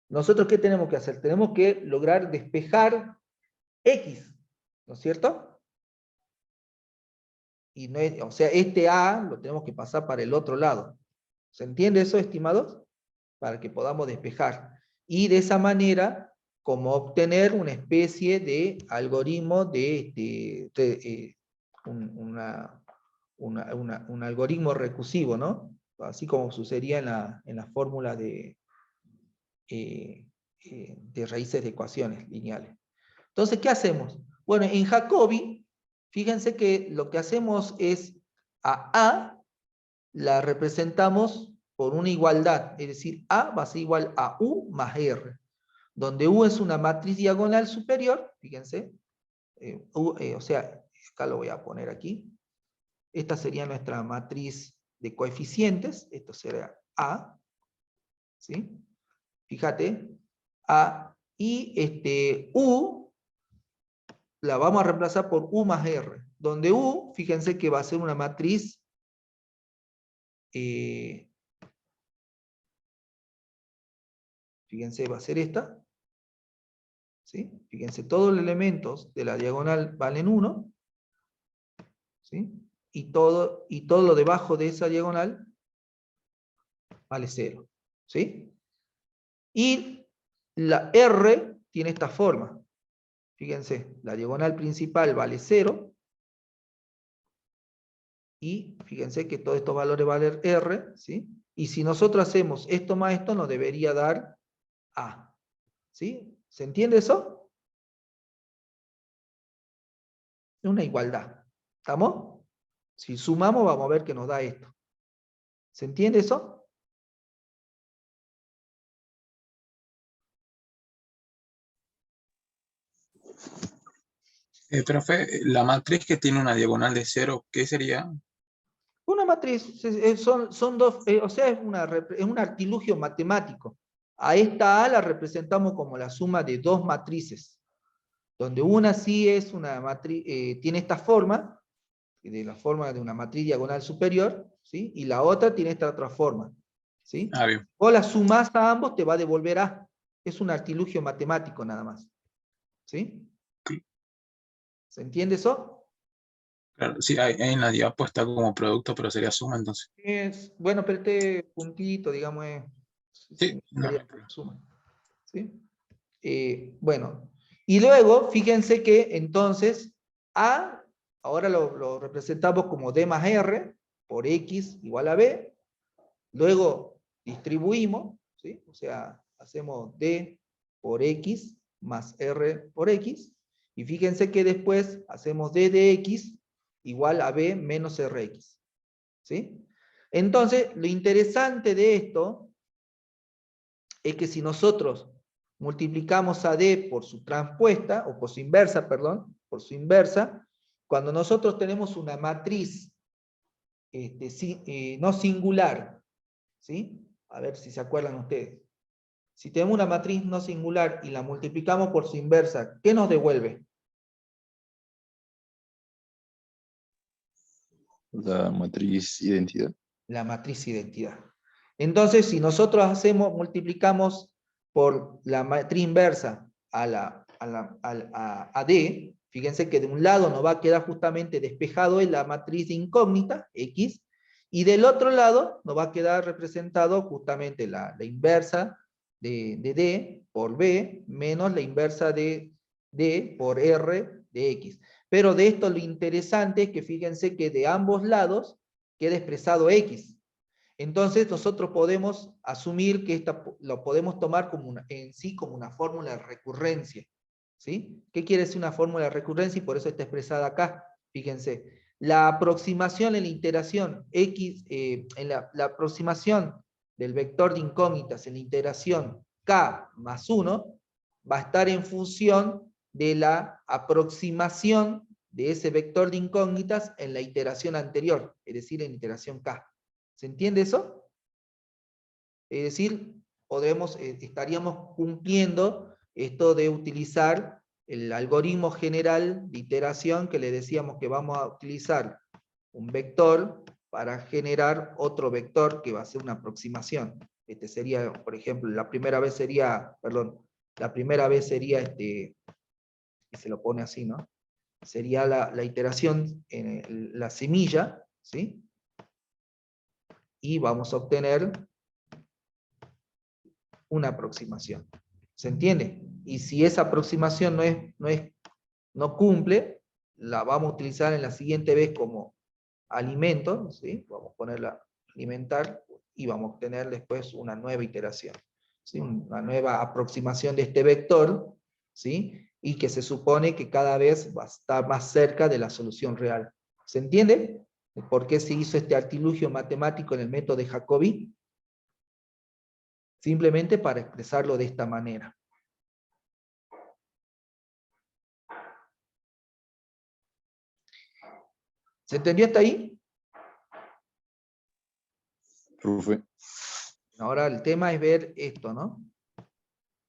nosotros ¿qué tenemos que hacer? Tenemos que lograr despejar X, ¿no es cierto? Y no es, o sea, este A lo tenemos que pasar para el otro lado. ¿Se entiende eso, estimados? Para que podamos despejar. Y de esa manera, como obtener una especie de algoritmo un algoritmo recursivo, ¿no? Así como sucedería en la fórmula de raíces de ecuaciones lineales. Entonces, ¿qué hacemos? Bueno, en Jacobi, fíjense que lo que hacemos es a la representamos por una igualdad, es decir, A va a ser igual a U más R, donde U es una matriz diagonal superior, fíjense, o sea, acá lo voy a poner aquí, esta sería nuestra matriz de coeficientes, esto será A, ¿sí? Fíjate, A, y U la vamos a reemplazar por U más R, donde U, fíjense que va a ser una matriz fíjense, va a ser esta, ¿sí? Fíjense, todos los elementos de la diagonal valen 1, ¿sí? Y todo lo debajo de esa diagonal vale 0, ¿sí? Y la R tiene esta forma. Fíjense, la diagonal principal vale 0, y fíjense que todos estos valores valen R, ¿sí? Y si nosotros hacemos esto más esto, nos debería dar A, ¿sí? ¿Se entiende eso? Es una igualdad. ¿Estamos? Si sumamos, vamos a ver que nos da esto. ¿Se entiende eso? Profe, la matriz que tiene una diagonal de 0, ¿qué sería? Una matriz, son dos, o sea, es un artilugio matemático. A esta A la representamos como la suma de dos matrices, donde una sí es una matriz, tiene esta forma, de la forma de una matriz diagonal superior, ¿sí? Y la otra tiene esta otra forma, ¿sí? Ah, bien. O la sumás a ambos, te va a devolver A. Es un artilugio matemático nada más, ¿sí? ¿Se entiende eso? Claro, sí, ahí en la diapo está como producto, pero sería suma entonces. Bueno, pero este puntito, digamos, Sí, no, no sería hay problema. suma. ¿Sí? Bueno, y luego, fíjense que entonces A, ahora lo representamos como D más R por X igual a B, luego distribuimos, ¿sí? O sea, hacemos D por X más R por X, y fíjense que después hacemos D de X igual a B menos RX, ¿sí? Entonces, lo interesante de esto es que si nosotros multiplicamos a D por su transpuesta, o por su inversa, perdón, por su inversa, cuando nosotros tenemos una matriz no singular, ¿sí? A ver si se acuerdan ustedes. Si tenemos una matriz no singular y la multiplicamos por su inversa, ¿qué nos devuelve? La matriz identidad. La matriz identidad. Entonces, si nosotros multiplicamos por la matriz inversa a D, fíjense que de un lado nos va a quedar justamente despejado en la matriz de incógnita, X, y del otro lado nos va a quedar representado justamente la inversa de D por B, menos la inversa de D por R de X. Pero de esto lo interesante es que fíjense que de ambos lados queda expresado X. Entonces nosotros podemos asumir que lo podemos tomar como en sí como una fórmula de recurrencia. ¿Sí? ¿Qué quiere decir una fórmula de recurrencia? Y por eso está expresada acá. Fíjense, la aproximación en la iteración X, en la aproximación del vector de incógnitas en la iteración K más 1 va a estar en función de la aproximación de ese vector de incógnitas en la iteración anterior, es decir, en iteración K. ¿Se entiende eso? Es decir, estaríamos cumpliendo esto de utilizar el algoritmo general de iteración que le decíamos que vamos a utilizar un vector para generar otro vector que va a ser una aproximación. Este sería, por ejemplo, la primera vez sería, y se lo pone así, ¿no? Sería la iteración en la semilla, ¿sí? Y vamos a obtener una aproximación. ¿Se entiende? Y si esa aproximación no cumple, la vamos a utilizar en la siguiente vez como alimento, ¿sí? Vamos a ponerla alimentar y vamos a obtener después una nueva iteración, ¿sí? Una nueva aproximación de este vector, ¿sí? Y que se supone que cada vez va a estar más cerca de la solución real. ¿Se entiende? ¿Por qué se hizo este artilugio matemático en el método de Jacobi? Simplemente para expresarlo de esta manera. ¿Se entendió hasta ahí? Profe, Ahora el tema es ver esto, ¿no?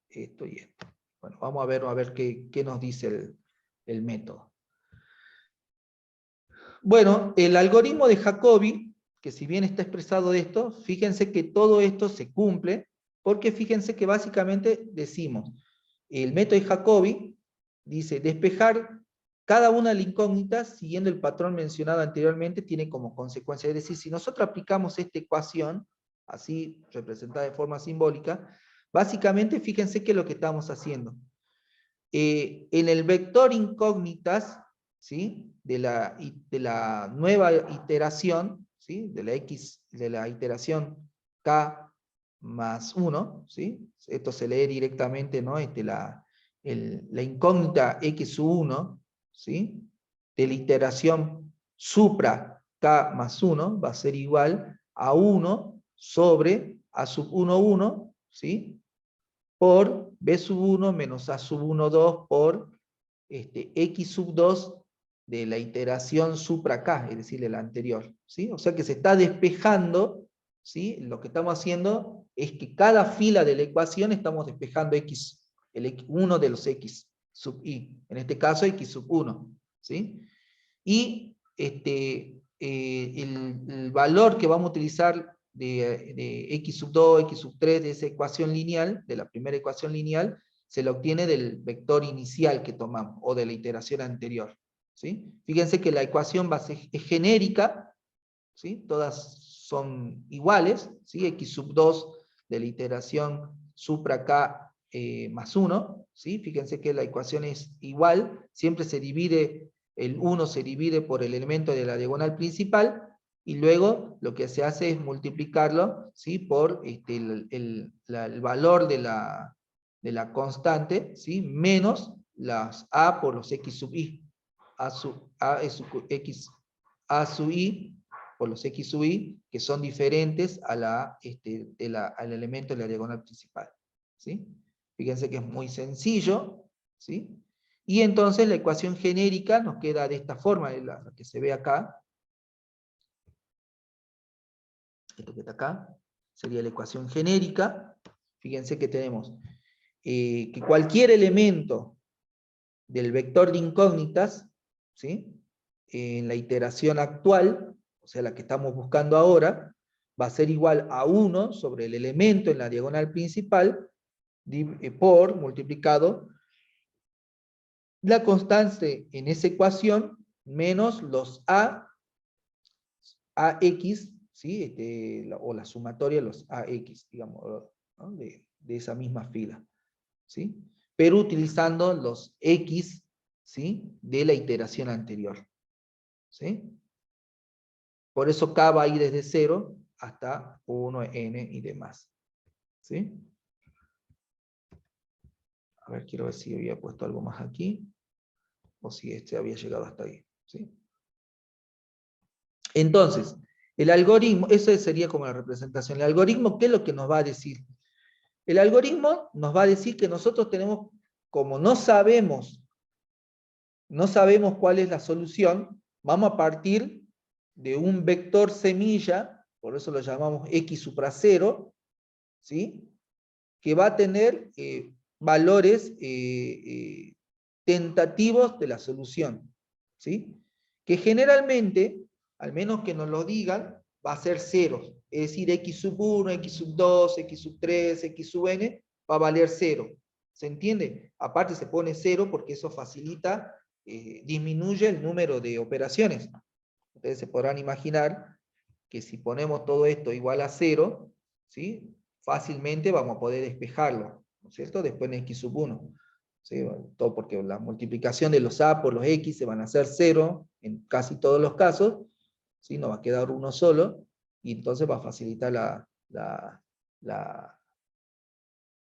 Esto y esto. Bueno, vamos a ver qué nos dice el método. Bueno, el algoritmo de Jacobi, que si bien está expresado de esto, fíjense que todo esto se cumple, porque fíjense que básicamente decimos, el método de Jacobi dice despejar cada una de las incógnitas siguiendo el patrón mencionado anteriormente tiene como consecuencia, es decir, si nosotros aplicamos esta ecuación, así representada de forma simbólica, básicamente fíjense que es lo que estamos haciendo. En el vector incógnitas, ¿sí? de la nueva iteración, ¿sí? de la iteración K más 1, ¿sí? Esto se lee directamente, ¿no? La incógnita X1, ¿sí? De la iteración supra K más 1 va a ser igual a 1 sobre A sub 1, 1, ¿sí? Por B sub 1 menos A sub 1, 2 por X sub 2 de la iteración supra K, es decir, de la anterior, ¿sí? O sea que se está despejando, ¿sí? Lo que estamos haciendo es que cada fila de la ecuación estamos despejando uno de los X sub I, en este caso X sub 1, ¿sí? Y el valor que vamos a utilizar de X sub 2, X sub 3 de esa ecuación lineal, de la primera ecuación lineal, se lo obtiene del vector inicial que tomamos, o de la iteración anterior. ¿sí? Fíjense que la ecuación es genérica, ¿sí? Todas son iguales, ¿sí? X sub 2 de la iteración supra K más 1, ¿sí? Fíjense que la ecuación es igual, siempre se divide, el 1 se divide por el elemento de la diagonal principal, y luego lo que se hace es multiplicarlo, ¿sí? Por el valor de la constante, ¿sí? Menos las A por los X sub I. A sub I por los X sub I, que son diferentes a al elemento de la diagonal principal, ¿sí? Fíjense que es muy sencillo, ¿sí? Y entonces la ecuación genérica nos queda de esta forma, la que se ve acá. Esto que está acá sería la ecuación genérica. Fíjense que tenemos que cualquier elemento del vector de incógnitas, ¿sí? En la iteración actual, o sea, la que estamos buscando ahora, va a ser igual a 1 sobre el elemento en la diagonal principal, por multiplicado la constante en esa ecuación, menos los AX, ¿sí? O la sumatoria de los AX, digamos, ¿no? de esa misma fila, ¿sí? Pero utilizando los X, ¿sí? De la iteración anterior, ¿sí? Por eso K va a ir desde 0 hasta 1, N y demás, ¿sí? A ver, quiero ver si había puesto algo más aquí, o si este había llegado hasta ahí, ¿sí? Entonces, el algoritmo, eso sería como la representación. El algoritmo, ¿qué es lo que nos va a decir? El algoritmo nos va a decir que nosotros tenemos, como no sabemos cuál es la solución, vamos a partir de un vector semilla, por eso lo llamamos X supra 0, ¿sí? Que va a tener valores tentativos de la solución, ¿sí? Que generalmente, al menos que nos lo digan, va a ser ceros, es decir, X sub 1, X sub 2, X sub 3, X sub N, va a valer 0, ¿se entiende? Aparte se pone 0 porque eso facilita, disminuye el número de operaciones. Ustedes se podrán imaginar que si ponemos todo esto igual a 0, ¿sí? Fácilmente vamos a poder despejarlo, ¿no es cierto? Después en X sub 1. ¿Sí? Todo porque la multiplicación de los A por los X se van a hacer 0 en casi todos los casos, ¿sí? No va a quedar uno solo, y entonces va a facilitar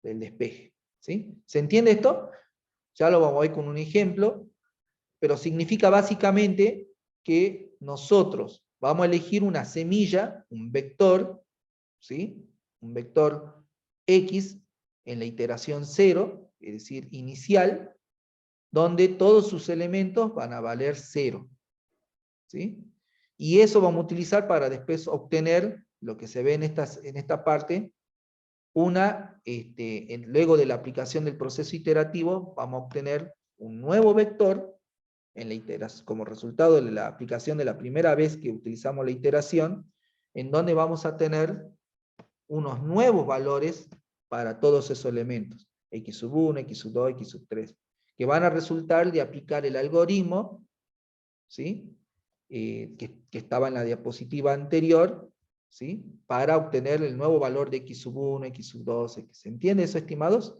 el despeje, ¿sí? ¿Se entiende esto? Ya lo vamos a ver con un ejemplo, pero significa básicamente que nosotros vamos a elegir una semilla, un vector, ¿sí? Un vector X en la iteración 0, es decir, inicial, donde todos sus elementos van a valer 0, ¿sí? Y eso vamos a utilizar para después obtener lo que se ve en esta parte, luego de la aplicación del proceso iterativo, vamos a obtener un nuevo vector en la iteración, como resultado de la aplicación de la primera vez que utilizamos la iteración, en donde vamos a tener unos nuevos valores para todos esos elementos, X sub 1, X sub 2, X sub 3, que van a resultar de aplicar el algoritmo, ¿sí? Que estaba en la diapositiva anterior, ¿sí? Para obtener el nuevo valor de X sub 1, X sub 2, X. ¿Se entiende eso, estimados?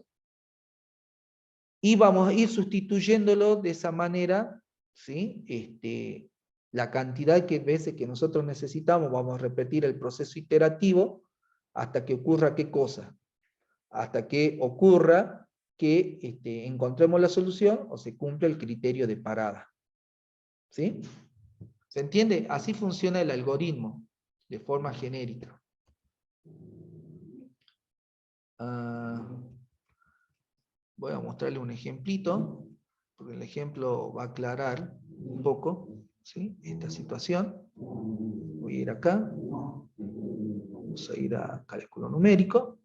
Y vamos a ir sustituyéndolo de esa manera, ¿sí? La cantidad de veces que nosotros necesitamos, vamos a repetir el proceso iterativo hasta que ocurra ¿qué cosa? Hasta que ocurra que encontremos la solución o se cumple el criterio de parada. ¿Sí? ¿Se entiende? Así funciona el algoritmo, de forma genérica. Voy a mostrarle un ejemplito, porque el ejemplo va a aclarar un poco, ¿sí? Esta situación. Voy a ir acá. Vamos a ir a cálculo numérico.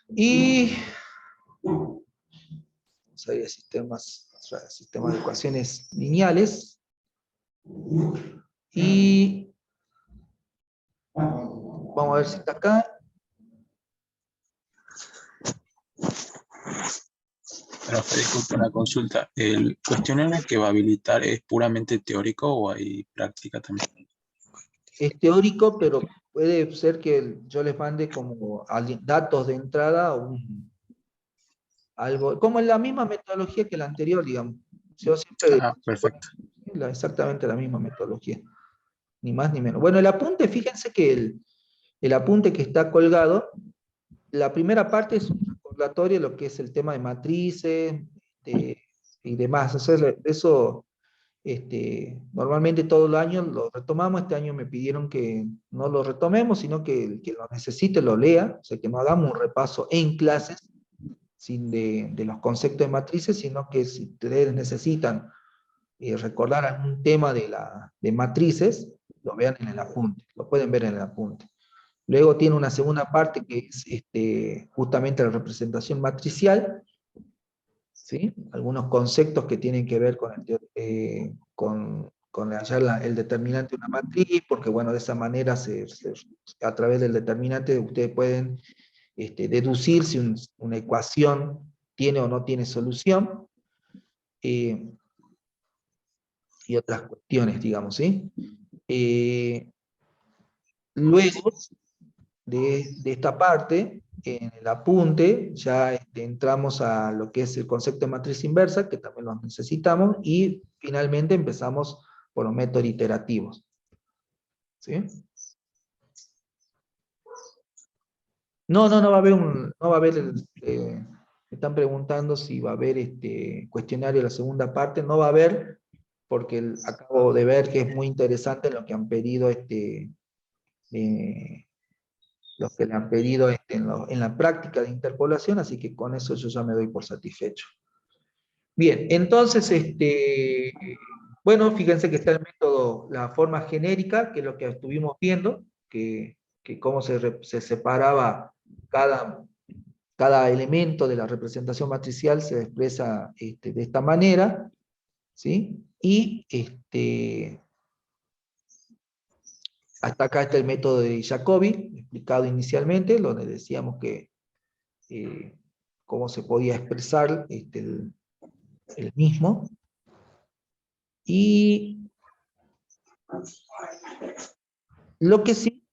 Y vamos a ir a sistemas de ecuaciones lineales. Y vamos a ver si está acá. Profe, disculpe una consulta. ¿El cuestionario que va a habilitar es puramente teórico o hay práctica también? Es teórico, pero puede ser que yo les mande como datos de entrada, algo, como en la misma metodología que la anterior, digamos. Yo siempre, Ah, perfecto. exactamente la misma metodología, ni más ni menos. Bueno, el apunte, fíjense que el apunte que está colgado, la primera parte es un recordatorio de lo que es el tema de matrices y demás. O sea, eso normalmente todos los años lo retomamos. Este año me pidieron que no lo retomemos, sino que el que lo necesite lo lea, o sea, que no hagamos un repaso en clases de los conceptos de matrices, sino que si ustedes necesitan recordar algún tema de matrices, lo vean en el apunte, lo pueden ver en el apunte. Luego tiene una segunda parte que es justamente la representación matricial, ¿sí? Algunos conceptos que tienen que ver con hallar el determinante de una matriz, porque bueno, de esa manera a través del determinante ustedes pueden deducir si una ecuación tiene o no tiene solución, y otras cuestiones, digamos, ¿sí? Luego de esta parte, en el apunte, ya entramos a lo que es el concepto de matriz inversa, que también lo necesitamos, y finalmente empezamos por los métodos iterativos. ¿Sí? No va a haber me están preguntando si va a haber cuestionario la segunda parte. No va a haber, porque acabo de ver que es muy interesante lo que han pedido los que le han pedido en la práctica de interpolación, así que con eso yo ya me doy por satisfecho. Bien, entonces, bueno, fíjense que está el método, la forma genérica, que es lo que estuvimos viendo, que cómo se separaba cada elemento de la representación matricial, se expresa de esta manera, ¿sí? Y hasta acá está el método de Jacobi, explicado inicialmente, donde decíamos que cómo se podía expresar el mismo. Y lo que sí,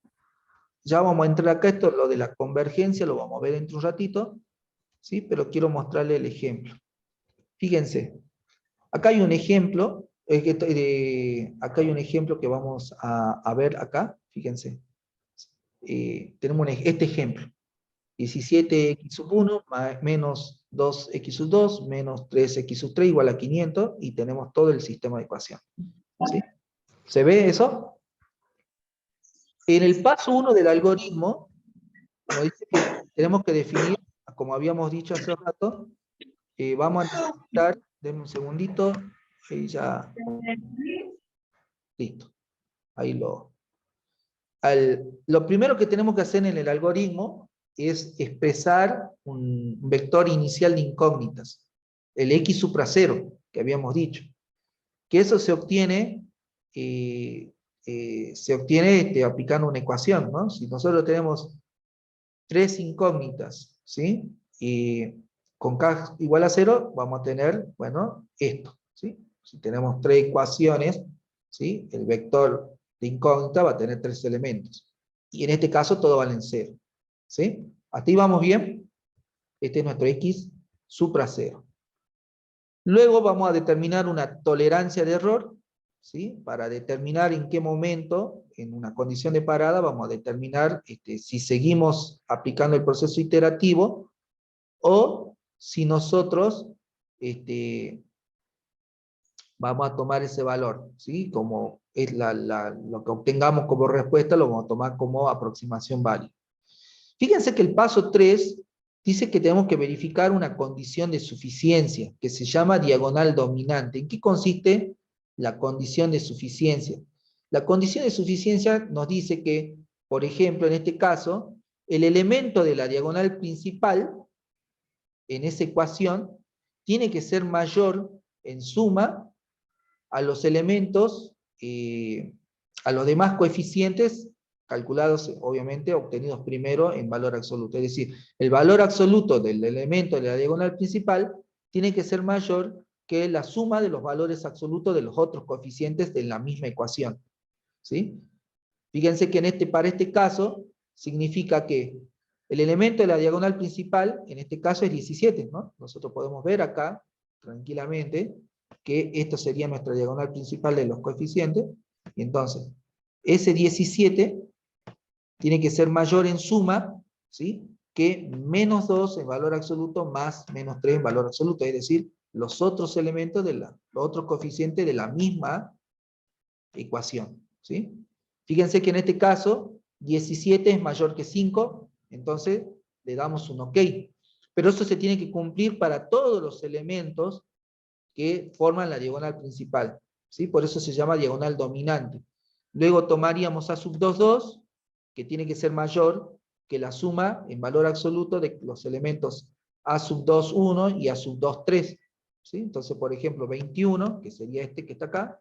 ya vamos a entrar acá, esto lo de la convergencia, lo vamos a ver dentro de un ratito, ¿sí? Pero quiero mostrarle el ejemplo. Fíjense, acá hay un ejemplo, acá hay un ejemplo que vamos a ver acá, fíjense. Tenemos este ejemplo. 17x sub 1 menos 2x sub 2 menos 3x sub 3 igual a 500, y tenemos todo el sistema de ecuación. ¿Sí? ¿Se ve eso? En el paso 1 del algoritmo, nos dice que tenemos que definir, como habíamos dicho hace rato, vamos a necesitar, denme un segundito, y ya, listo. Ahí lo primero que tenemos que hacer en el algoritmo es expresar un vector inicial de incógnitas, el x supra 0, que habíamos dicho. Que eso se obtiene aplicando una ecuación, ¿no? Si nosotros tenemos tres incógnitas, ¿sí? Y con k igual a 0, vamos a tener, bueno, esto, ¿sí? Si tenemos tres ecuaciones, ¿sí? El vector de incógnita va a tener tres elementos. Y en este caso todo vale en 0, ¿sí? ¿Hasta ahí vamos bien? Este es nuestro x supra 0. Luego vamos a determinar una tolerancia de error, ¿sí? Para determinar en qué momento, en una condición de parada, vamos a determinar si seguimos aplicando el proceso iterativo o si nosotros vamos a tomar ese valor, ¿sí? Como es lo que obtengamos como respuesta, lo vamos a tomar como aproximación válida. Fíjense que el paso 3 dice que tenemos que verificar una condición de suficiencia, que se llama diagonal dominante. ¿En qué consiste la condición de suficiencia? La condición de suficiencia nos dice que, por ejemplo, en este caso, el elemento de la diagonal principal, en esa ecuación, tiene que ser mayor en suma a los elementos, a los demás coeficientes calculados, obviamente, obtenidos primero en valor absoluto. Es decir, el valor absoluto del elemento de la diagonal principal tiene que ser mayor que la suma de los valores absolutos de los otros coeficientes de la misma ecuación. ¿Sí? Fíjense que para este caso significa que el elemento de la diagonal principal, en este caso es 17, ¿no? Nosotros podemos ver acá, tranquilamente, que esto sería nuestra diagonal principal de los coeficientes, y entonces, ese 17 tiene que ser mayor en suma, ¿sí?, que menos 2 en valor absoluto más menos 3 en valor absoluto, es decir, los otros elementos los otros coeficientes de la misma ecuación, ¿sí? Fíjense que en este caso, 17 es mayor que 5, entonces le damos un OK. Pero eso se tiene que cumplir para todos los elementos que forman la diagonal principal, ¿sí? Por eso se llama diagonal dominante. Luego tomaríamos A sub 2, 2, que tiene que ser mayor que la suma en valor absoluto de los elementos A sub 2, 1 y A sub 2, 3. ¿Sí? Entonces, por ejemplo, 21, que sería este que está acá,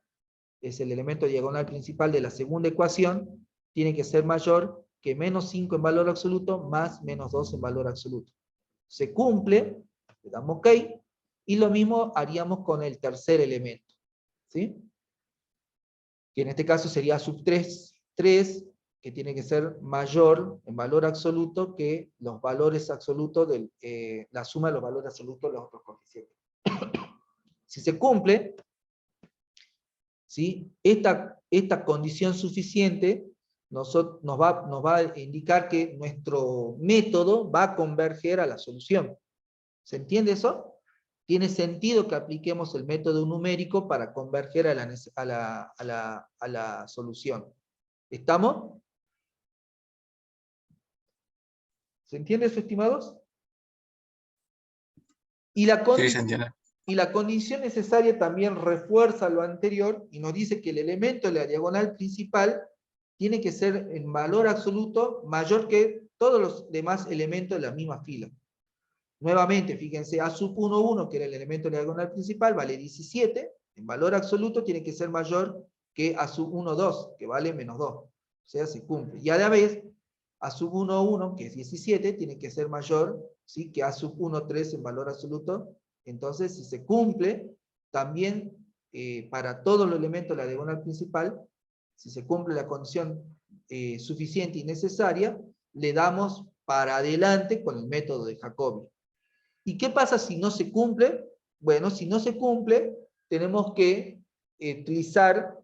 es el elemento diagonal principal de la segunda ecuación, tiene que ser mayor que menos 5 en valor absoluto más menos 2 en valor absoluto. Se cumple, le damos OK, y lo mismo haríamos con el tercer elemento, ¿sí? Que en este caso sería sub 3, 3, que tiene que ser mayor en valor absoluto que los valores absolutos, la suma de los valores absolutos de los otros coeficientes. Si se cumple, ¿sí?, esta condición suficiente nos va a indicar que nuestro método va a converger a la solución. ¿Se entiende eso? Tiene sentido que apliquemos el método numérico para converger a la solución. ¿Estamos? ¿Se entiende eso, estimados? Y Sí, se entiende. y la condición necesaria también refuerza lo anterior y nos dice que el elemento de la diagonal principal tiene que ser en valor absoluto mayor que todos los demás elementos de la misma fila. Nuevamente, fíjense, A sub 1, 1, que era el elemento de la diagonal principal, vale 17, en valor absoluto tiene que ser mayor que A sub 1, 2, que vale menos 2. O sea, se cumple. Y a la vez, A sub 1, 1, que es 17, tiene que ser mayor, ¿sí?, que A sub 1, 3 en valor absoluto. Entonces, si se cumple, también para todos los elementos de la diagonal principal, si se cumple la condición suficiente y necesaria, le damos para adelante con el método de Jacobi. ¿Y qué pasa si no se cumple? Bueno, si no se cumple, tenemos que utilizar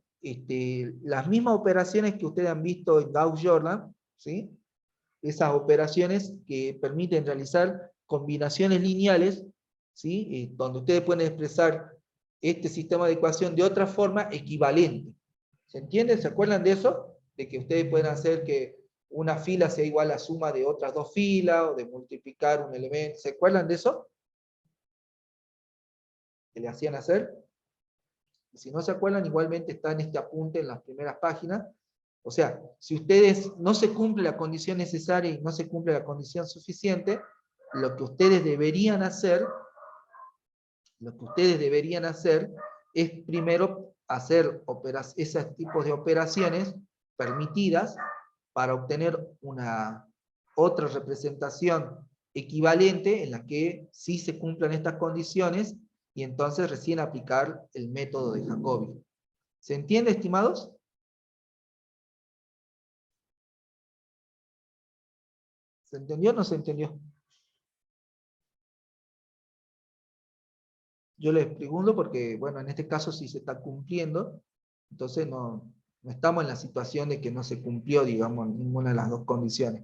las mismas operaciones que ustedes han visto en Gauss-Jordan, ¿sí? Esas operaciones que permiten realizar combinaciones lineales, ¿sí?, donde ustedes pueden expresar este sistema de ecuación de otra forma equivalente. ¿Se entiende? ¿Se acuerdan de eso? De que ustedes pueden hacer que una fila sea igual a la suma de otras dos filas, o de multiplicar un elemento. ¿Se acuerdan de eso? ¿Que le hacían hacer? Y si no se acuerdan, igualmente está en este apunte en las primeras páginas. O sea, si ustedes no se cumple la condición necesaria y no se cumple la condición suficiente, lo que ustedes deberían hacer es primero hacer esos tipos de operaciones permitidas para obtener otra representación equivalente en la que sí se cumplan estas condiciones y entonces recién aplicar el método de Jacobi. ¿Se entiende, estimados? ¿Se entendió o no se entendió? Yo les pregunto porque, bueno, en este caso sí se está cumpliendo, entonces no estamos en la situación de que no se cumplió, digamos, ninguna de las dos condiciones.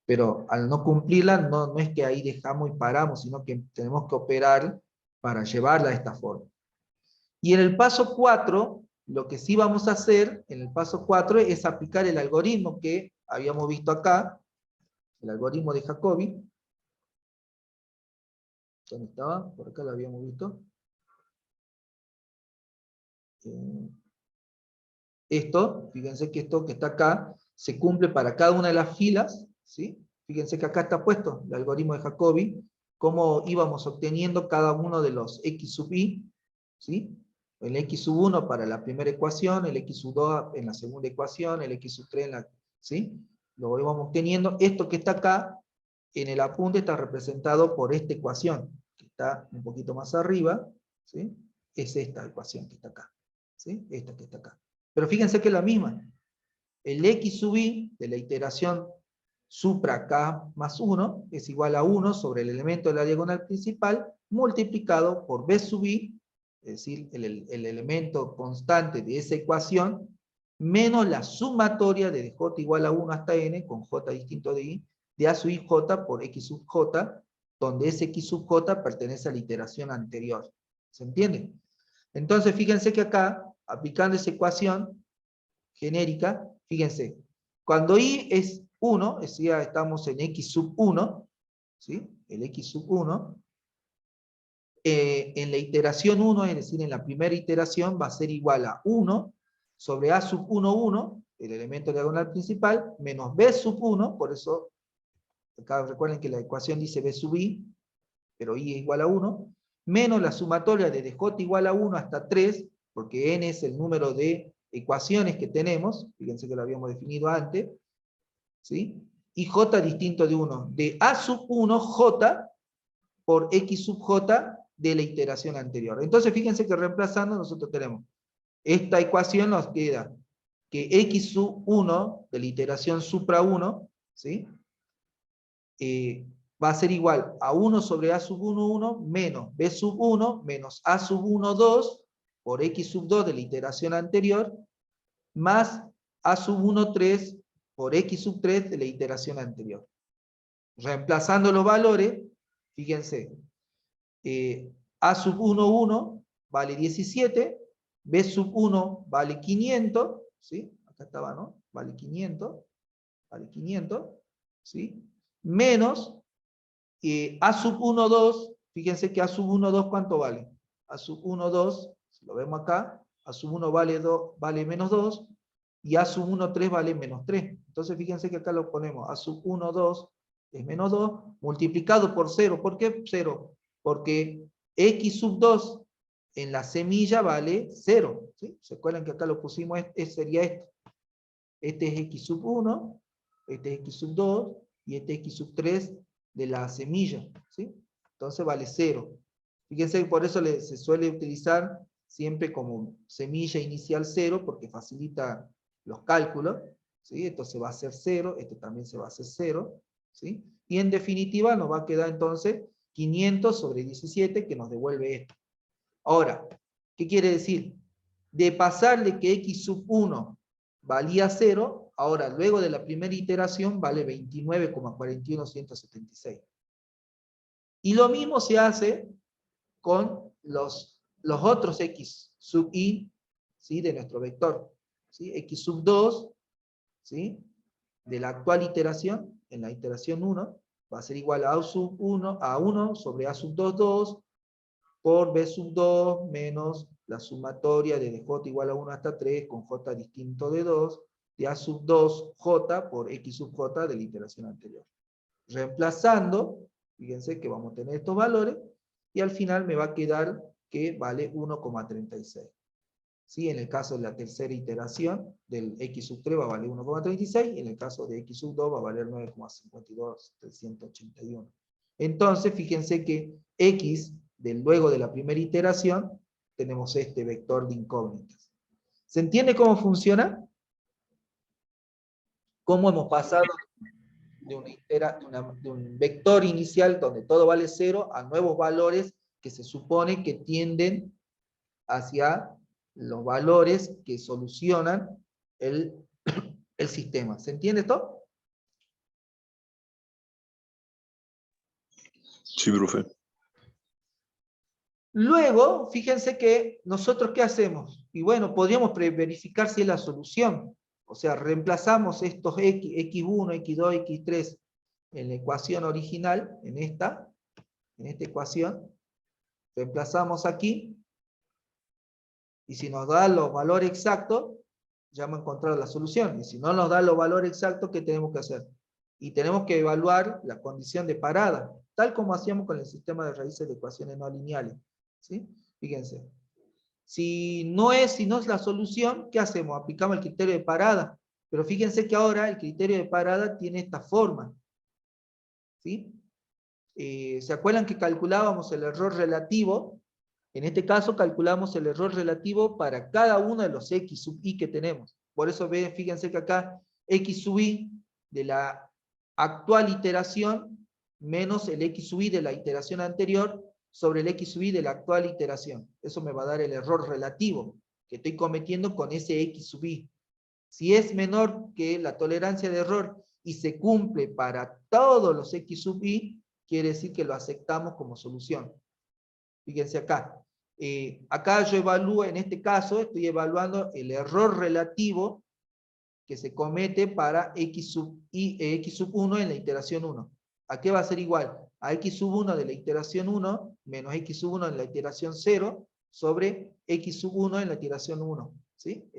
Pero al no cumplirla, no es que ahí dejamos y paramos, sino que tenemos que operar para llevarla de esta forma. Y en el paso 4, lo que sí vamos a hacer, en el paso 4, es aplicar el algoritmo que habíamos visto acá, el algoritmo de Jacobi. ¿Dónde estaba? Por acá lo habíamos visto. Esto, fíjense que esto que está acá, se cumple para cada una de las filas, ¿sí? Fíjense que acá está puesto el algoritmo de Jacobi, cómo íbamos obteniendo cada uno de los x sub i, ¿sí? El x sub 1 para la primera ecuación, el x sub 2 en la segunda ecuación, el x sub 3 en la... ¿sí? Lo íbamos obteniendo. Esto que está acá, en el apunte está representado por esta ecuación, que está un poquito más arriba, ¿sí? Es esta ecuación que está acá, ¿sí? Esta que está acá. Pero fíjense que es la misma. El x sub i de la iteración supra k más 1 es igual a 1 sobre el elemento de la diagonal principal multiplicado por b sub i, es decir, el elemento constante de esa ecuación, menos la sumatoria de j igual a 1 hasta n, con j distinto de i, de a sub i j por x sub j, donde ese x sub j pertenece a la iteración anterior. ¿Se entiende? Entonces, fíjense que acá, aplicando esa ecuación genérica, fíjense, cuando i es 1, es decir, ya estamos en x sub 1, ¿sí? El x sub 1, en la iteración 1, es decir, en la primera iteración, va a ser igual a 1 sobre a sub 1, 1, el elemento diagonal principal, menos b sub 1, por eso, acá recuerden que la ecuación dice b sub i, pero i es igual a 1, menos la sumatoria de dj igual a 1 hasta 3, porque n es el número de ecuaciones que tenemos, fíjense que lo habíamos definido antes, ¿sí? Y j distinto de 1, de a sub 1 j por x sub j de la iteración anterior. Entonces fíjense que reemplazando nosotros tenemos, esta ecuación nos queda que x sub 1 de la iteración supra 1, ¿sí? Va a ser igual a 1 sobre a sub 1, 1, menos b sub 1, menos a sub 1, 2, por x sub 2 de la iteración anterior, más a sub 1, 3, por x sub 3 de la iteración anterior. Reemplazando los valores, fíjense, a sub 1, 1 vale 17, b sub 1 vale 500, ¿sí? Acá estaba, ¿no? Vale 500, ¿sí? Menos a sub 1, 2, fíjense que a sub 1, 2, ¿cuánto vale? A sub 1, 2, si lo vemos acá, a sub 1 vale menos 2, y a sub 1, 3 vale menos 3. Entonces fíjense que acá lo ponemos, a sub 1, 2 es menos 2, multiplicado por 0. ¿Por qué 0? Porque x sub 2 en la semilla vale 0. ¿Sí? ¿Se acuerdan que acá lo pusimos? Sería esto. Este es x sub 1, este es x sub 2, y este es x sub 3 de la semilla. ¿Sí? Entonces vale 0. Fíjense que por eso se suele utilizar siempre como semilla inicial 0, porque facilita los cálculos, ¿sí? Esto se va a hacer 0, este también se va a hacer 0, ¿sí? Y en definitiva nos va a quedar entonces 500 sobre 17, que nos devuelve esto. Ahora, ¿qué quiere decir? De pasar de que x sub 1 valía 0, ahora luego de la primera iteración vale 29,41176. Y lo mismo se hace con los otros x sub i, ¿sí? De nuestro vector. ¿Sí? X sub 2, ¿sí? De la actual iteración, en la iteración 1, va a ser igual a sub 1, a 1 sobre a sub 2, 2, por b sub 2 menos la sumatoria de dj igual a 1 hasta 3, con j distinto de 2, de a sub 2 j por x sub j de la iteración anterior. Reemplazando, fíjense que vamos a tener estos valores, y al final me va a quedar que vale 1,36. ¿Sí? En el caso de la tercera iteración, del x sub 3 va a valer 1,36, y en el caso de x sub 2 va a valer 9,52381. Entonces, fíjense que x, luego de la primera iteración, tenemos este vector de incógnitas. ¿Se entiende cómo funciona? ¿Cómo hemos pasado de un vector inicial donde todo vale 0 a nuevos valores que se supone que tienden hacia los valores que solucionan el sistema? ¿Se entiende esto? Sí, profe. Luego, fíjense que nosotros ¿qué hacemos? Y bueno, podríamos verificar si es la solución. O sea, reemplazamos estos x1, x2, x3 en la ecuación original, en esta ecuación. Reemplazamos aquí. Y si nos da los valores exactos, ya hemos encontrado la solución. Y si no nos da los valores exactos, ¿qué tenemos que hacer? Y tenemos que evaluar la condición de parada, tal como hacíamos con el sistema de raíces de ecuaciones no lineales. ¿Sí? Fíjense. Si no es la solución, ¿qué hacemos? Aplicamos el criterio de parada. Pero fíjense que ahora el criterio de parada tiene esta forma. ¿Sí? ¿se acuerdan que calculábamos el error relativo? En este caso calculamos el error relativo para cada uno de los x sub i que tenemos. Por eso fíjense que acá x sub i de la actual iteración menos el x sub i de la iteración anterior sobre el x sub i de la actual iteración. Eso me va a dar el error relativo que estoy cometiendo con ese x sub i. Si es menor que la tolerancia de error y se cumple para todos los x sub i, quiere decir que lo aceptamos como solución. Fíjense acá. Acá yo evalúo, en este caso, estoy evaluando el error relativo que se comete para x sub 1 en la iteración 1. ¿A qué va a ser igual? A x sub 1 de la iteración 1 menos x sub 1 en la iteración 0 sobre x sub 1 en la iteración 1. ¿Sí?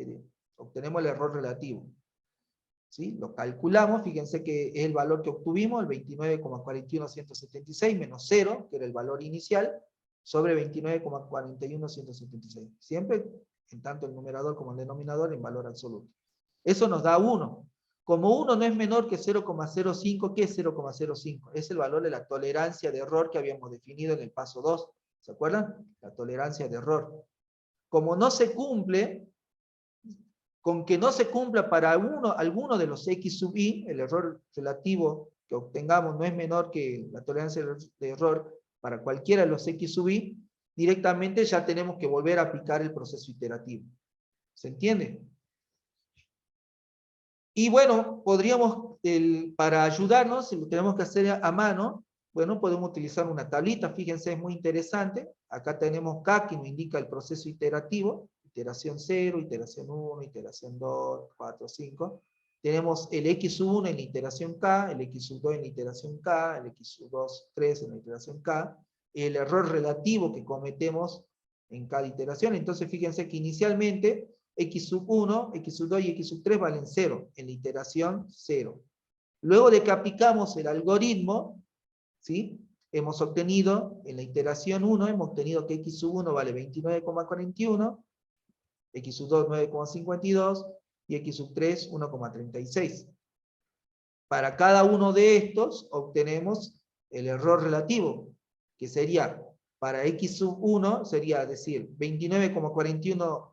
Obtenemos el error relativo. ¿Sí? Lo calculamos, fíjense que es el valor que obtuvimos, el 29,41176 menos 0, que era el valor inicial, sobre 29,41176. Siempre, en tanto el numerador como el denominador, en valor absoluto. Eso nos da 1. Como 1 no es menor que 0,05, ¿qué es 0,05? Es el valor de la tolerancia de error que habíamos definido en el paso 2. ¿Se acuerdan? La tolerancia de error. Como no se cumple, con que no se cumpla para alguno de los x sub i, el error relativo que obtengamos no es menor que la tolerancia de error para cualquiera de los x sub i, directamente ya tenemos que volver a aplicar el proceso iterativo. ¿Se entiende? Y bueno, podríamos, para ayudarnos, si lo tenemos que hacer a mano, bueno, podemos utilizar una tablita, fíjense, es muy interesante. Acá tenemos K, que nos indica el proceso iterativo, iteración 0, iteración 1, iteración 2, 4, 5. Tenemos el x sub 1 en la iteración K, el x sub 2 en la iteración K, el x sub 2, 3 en la iteración K, el error relativo que cometemos en cada iteración. Entonces, fíjense que inicialmente x sub 1, x sub 2 y x sub 3 valen 0, en la iteración 0. Luego de que aplicamos el algoritmo, ¿sí? Hemos obtenido, en la iteración 1, hemos obtenido que x sub 1 vale 29,41, x sub 2 9,52 y x sub 3 1,36. Para cada uno de estos obtenemos el error relativo, que sería, para x sub 1, sería decir, 29,41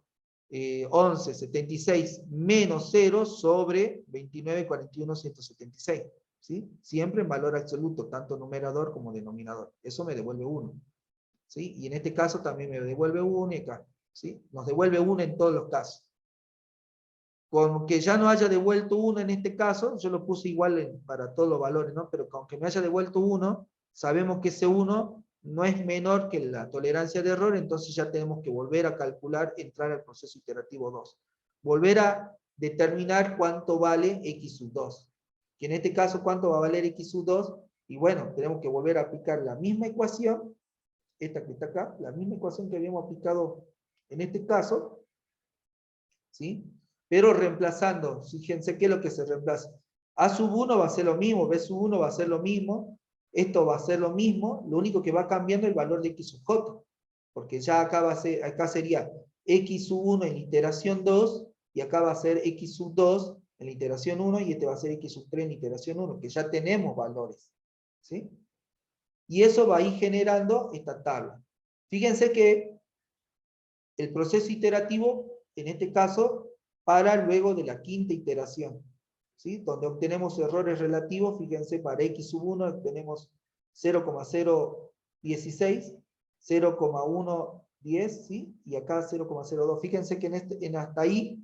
11, 76 menos 0 sobre 29, 41, 176. ¿Sí? Siempre en valor absoluto, tanto numerador como denominador. Eso me devuelve 1. ¿Sí? Y en este caso también me devuelve 1 y acá. ¿Sí? Nos devuelve 1 en todos los casos. Con que ya no haya devuelto 1 en este caso, yo lo puse igual para todos los valores, ¿no? Pero con que me haya devuelto 1, sabemos que ese 1 no es menor que la tolerancia de error, entonces ya tenemos que volver a calcular, entrar al proceso iterativo 2. Volver a determinar cuánto vale x sub 2. Que en este caso, ¿cuánto va a valer x sub 2? Y bueno, tenemos que volver a aplicar la misma ecuación, esta que está acá, la misma ecuación que habíamos aplicado en este caso, ¿sí? Pero reemplazando, fíjense qué es lo que se reemplaza. A sub 1 va a ser lo mismo, B sub 1 va a ser lo mismo, esto va a ser lo mismo, lo único que va cambiando es el valor de x sub j, porque ya acá, acá sería x sub 1 en la iteración 2, y acá va a ser x sub 2 en la iteración 1, y este va a ser x sub 3 en la iteración 1, que ya tenemos valores. ¿Sí? Y eso va a ir generando esta tabla. Fíjense que el proceso iterativo, en este caso, para luego de la quinta iteración. ¿Sí? Donde obtenemos errores relativos, fíjense, para x sub 1 obtenemos 0,016, 0,110, ¿sí? Y acá 0,02. Fíjense que hasta ahí,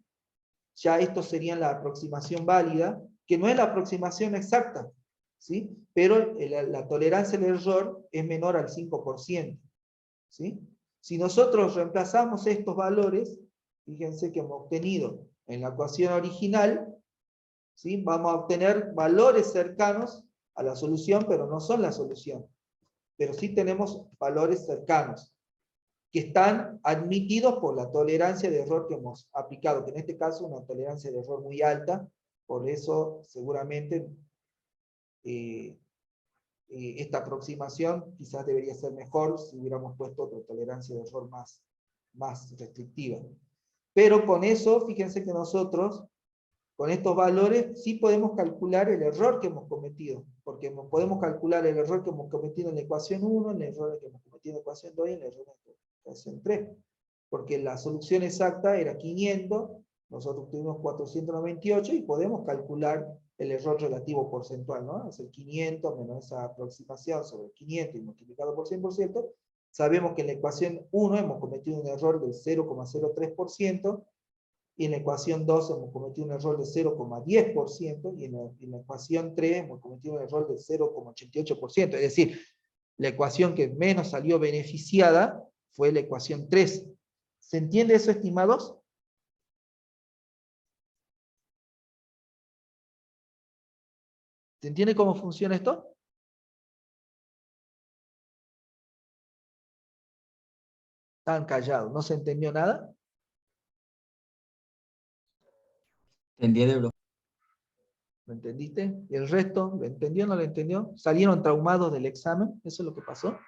ya esto sería la aproximación válida, que no es la aproximación exacta, ¿sí? Pero la tolerancia del error es menor al 5%, ¿sí? Si nosotros reemplazamos estos valores, fíjense que hemos obtenido en la ecuación original, ¿sí? Vamos a obtener valores cercanos a la solución, pero no son la solución. Pero sí tenemos valores cercanos, que están admitidos por la tolerancia de error que hemos aplicado, que en este caso es una tolerancia de error muy alta, por eso seguramente esta aproximación quizás debería ser mejor si hubiéramos puesto otra tolerancia de error más restrictiva. Pero con eso, fíjense que nosotros con estos valores sí podemos calcular el error que hemos cometido, porque podemos calcular el error que hemos cometido en la ecuación 1, el error que hemos cometido en la ecuación 2 y el error en la ecuación 3. Porque la solución exacta era 500, nosotros tuvimos 498 y podemos calcular el error relativo porcentual, ¿no? Es el 500 menos esa aproximación sobre el 500 y multiplicado por 100%. Sabemos que en la ecuación 1 hemos cometido un error del 0,03%, y en la ecuación 2 hemos cometido un error de 0,10%, y en la ecuación 3 hemos cometido un error de 0,88%. Es decir, la ecuación que menos salió beneficiada fue la ecuación 3. ¿Se entiende eso, estimados? ¿Se entiende cómo funciona esto? Están callados, ¿no se entendió nada? ¿Entiende, bro? ¿Lo entendiste? ¿Y el resto? ¿Lo entendió o no lo entendió? ¿Salieron traumados del examen? ¿Eso es lo que pasó?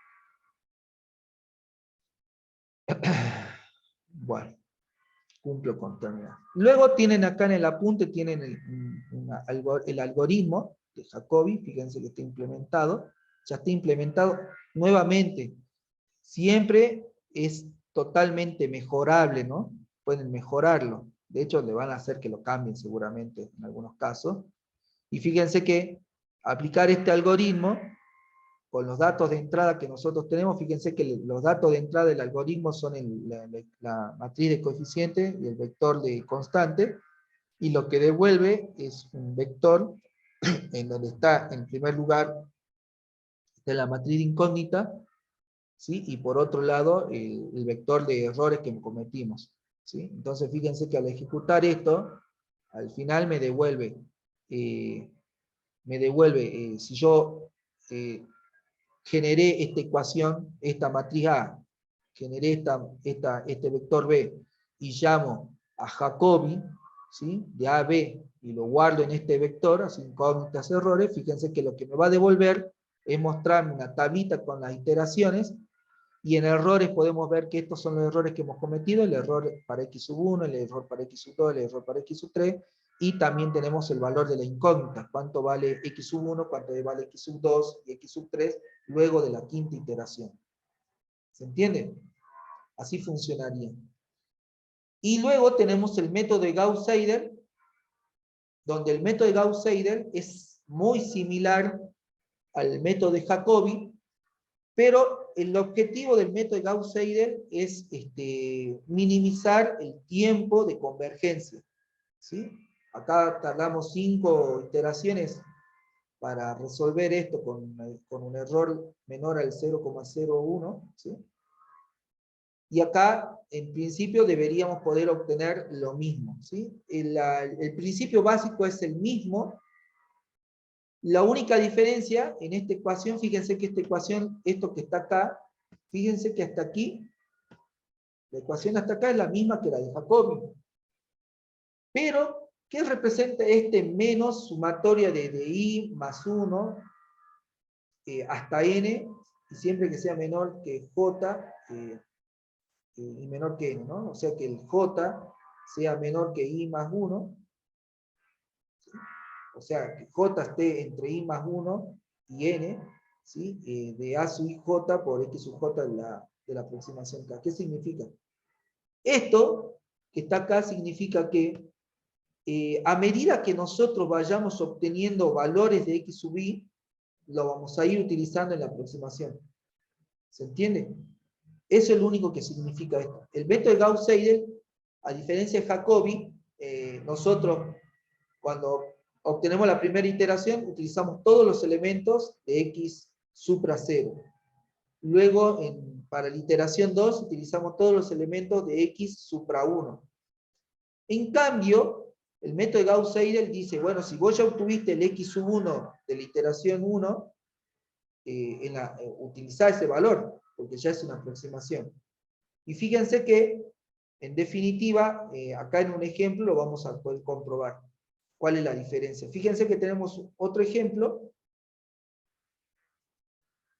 Bueno, cumplo con terminar. Luego tienen acá en el apunte, tienen el algoritmo de Jacobi, fíjense que está implementado. Ya está implementado nuevamente. Siempre es totalmente mejorable, ¿no? Pueden mejorarlo. De hecho, le van a hacer que lo cambien seguramente en algunos casos. Y fíjense que aplicar este algoritmo con los datos de entrada que nosotros tenemos, fíjense que los datos de entrada del algoritmo son la matriz de coeficiente y el vector de constante, y lo que devuelve es un vector en donde está en primer lugar de la matriz de incógnita, ¿sí? Y por otro lado el vector de errores que cometimos, ¿sí? Entonces fíjense que al ejecutar esto, al final me devuelve, si yo generé esta ecuación, esta matriz A, generé este vector B, y llamo a Jacobi, ¿sí? De A a B, y lo guardo en este vector, así incógnitas errores, fíjense que lo que me va a devolver es mostrarme una tablita con las iteraciones, y en errores podemos ver que estos son los errores que hemos cometido, el error para x1, el error para x2, el error para x3, y también tenemos el valor de la incógnita, cuánto vale x1, cuánto vale x2 y x3, luego de la quinta iteración. ¿Se entiende? Así funcionaría. Y luego tenemos el método de Gauss-Seidel, donde el método de Gauss-Seidel es muy similar al método de Jacobi, pero el objetivo del método de Gauss-Seidel es minimizar el tiempo de convergencia, ¿sí? Acá tardamos 5 iteraciones para resolver esto con un error menor al 0,01, ¿sí? Y acá, en principio, deberíamos poder obtener lo mismo, ¿sí? El principio básico es el mismo. La única diferencia en esta ecuación, fíjense que esta ecuación, esto que está acá, fíjense que hasta aquí, la ecuación hasta acá es la misma que la de Jacobi. Pero, ¿qué representa este menos sumatoria de I más 1 hasta N, y siempre que sea menor que J y menor que N, ¿no? O sea que el J sea menor que I más 1, ¿sí? O sea, que J esté entre I más 1 y N, ¿sí? De A sub J por X sub J de la aproximación K. ¿Qué significa? Esto que está acá significa que a medida que nosotros vayamos obteniendo valores de X sub I, lo vamos a ir utilizando en la aproximación. ¿Se entiende? Eso es lo único que significa esto. El método de Gauss-Seidel, a diferencia de Jacobi, nosotros cuando obtenemos la primera iteración utilizamos todos los elementos de X supra 0. Luego, para la iteración 2, utilizamos todos los elementos de X supra 1. En cambio, el método de Gauss-Seidel dice, bueno, si vos ya obtuviste el X sub 1 de la iteración 1, utilizar ese valor, porque ya es una aproximación. Y fíjense que, en definitiva, acá en un ejemplo lo vamos a poder comprobar. ¿Cuál es la diferencia? Fíjense que tenemos otro ejemplo.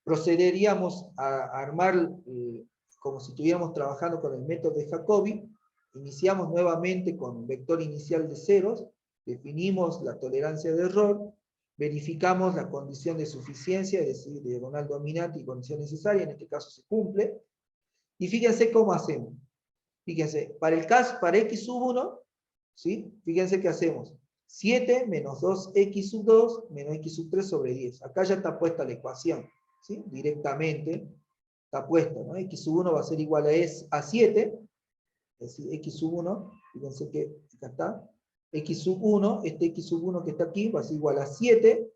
Procederíamos a armar, como si estuviéramos trabajando con el método de Jacobi. Iniciamos nuevamente con un vector inicial de ceros. definimos la tolerancia de error, verificamos la condición de suficiencia, es decir, diagonal dominante y condición necesaria, en este caso se cumple, y fíjense cómo hacemos. Fíjense, para el caso, para x sub 1, ¿sí? Fíjense qué hacemos. 7 menos 2x sub 2 menos x sub 3 sobre 10. Acá ya está puesta la ecuación, ¿sí? Directamente está puesta, ¿no? X sub 1 va a ser igual a 7, es decir, x sub 1, fíjense que acá está, x sub 1, este x sub 1 que está aquí va a ser igual a 7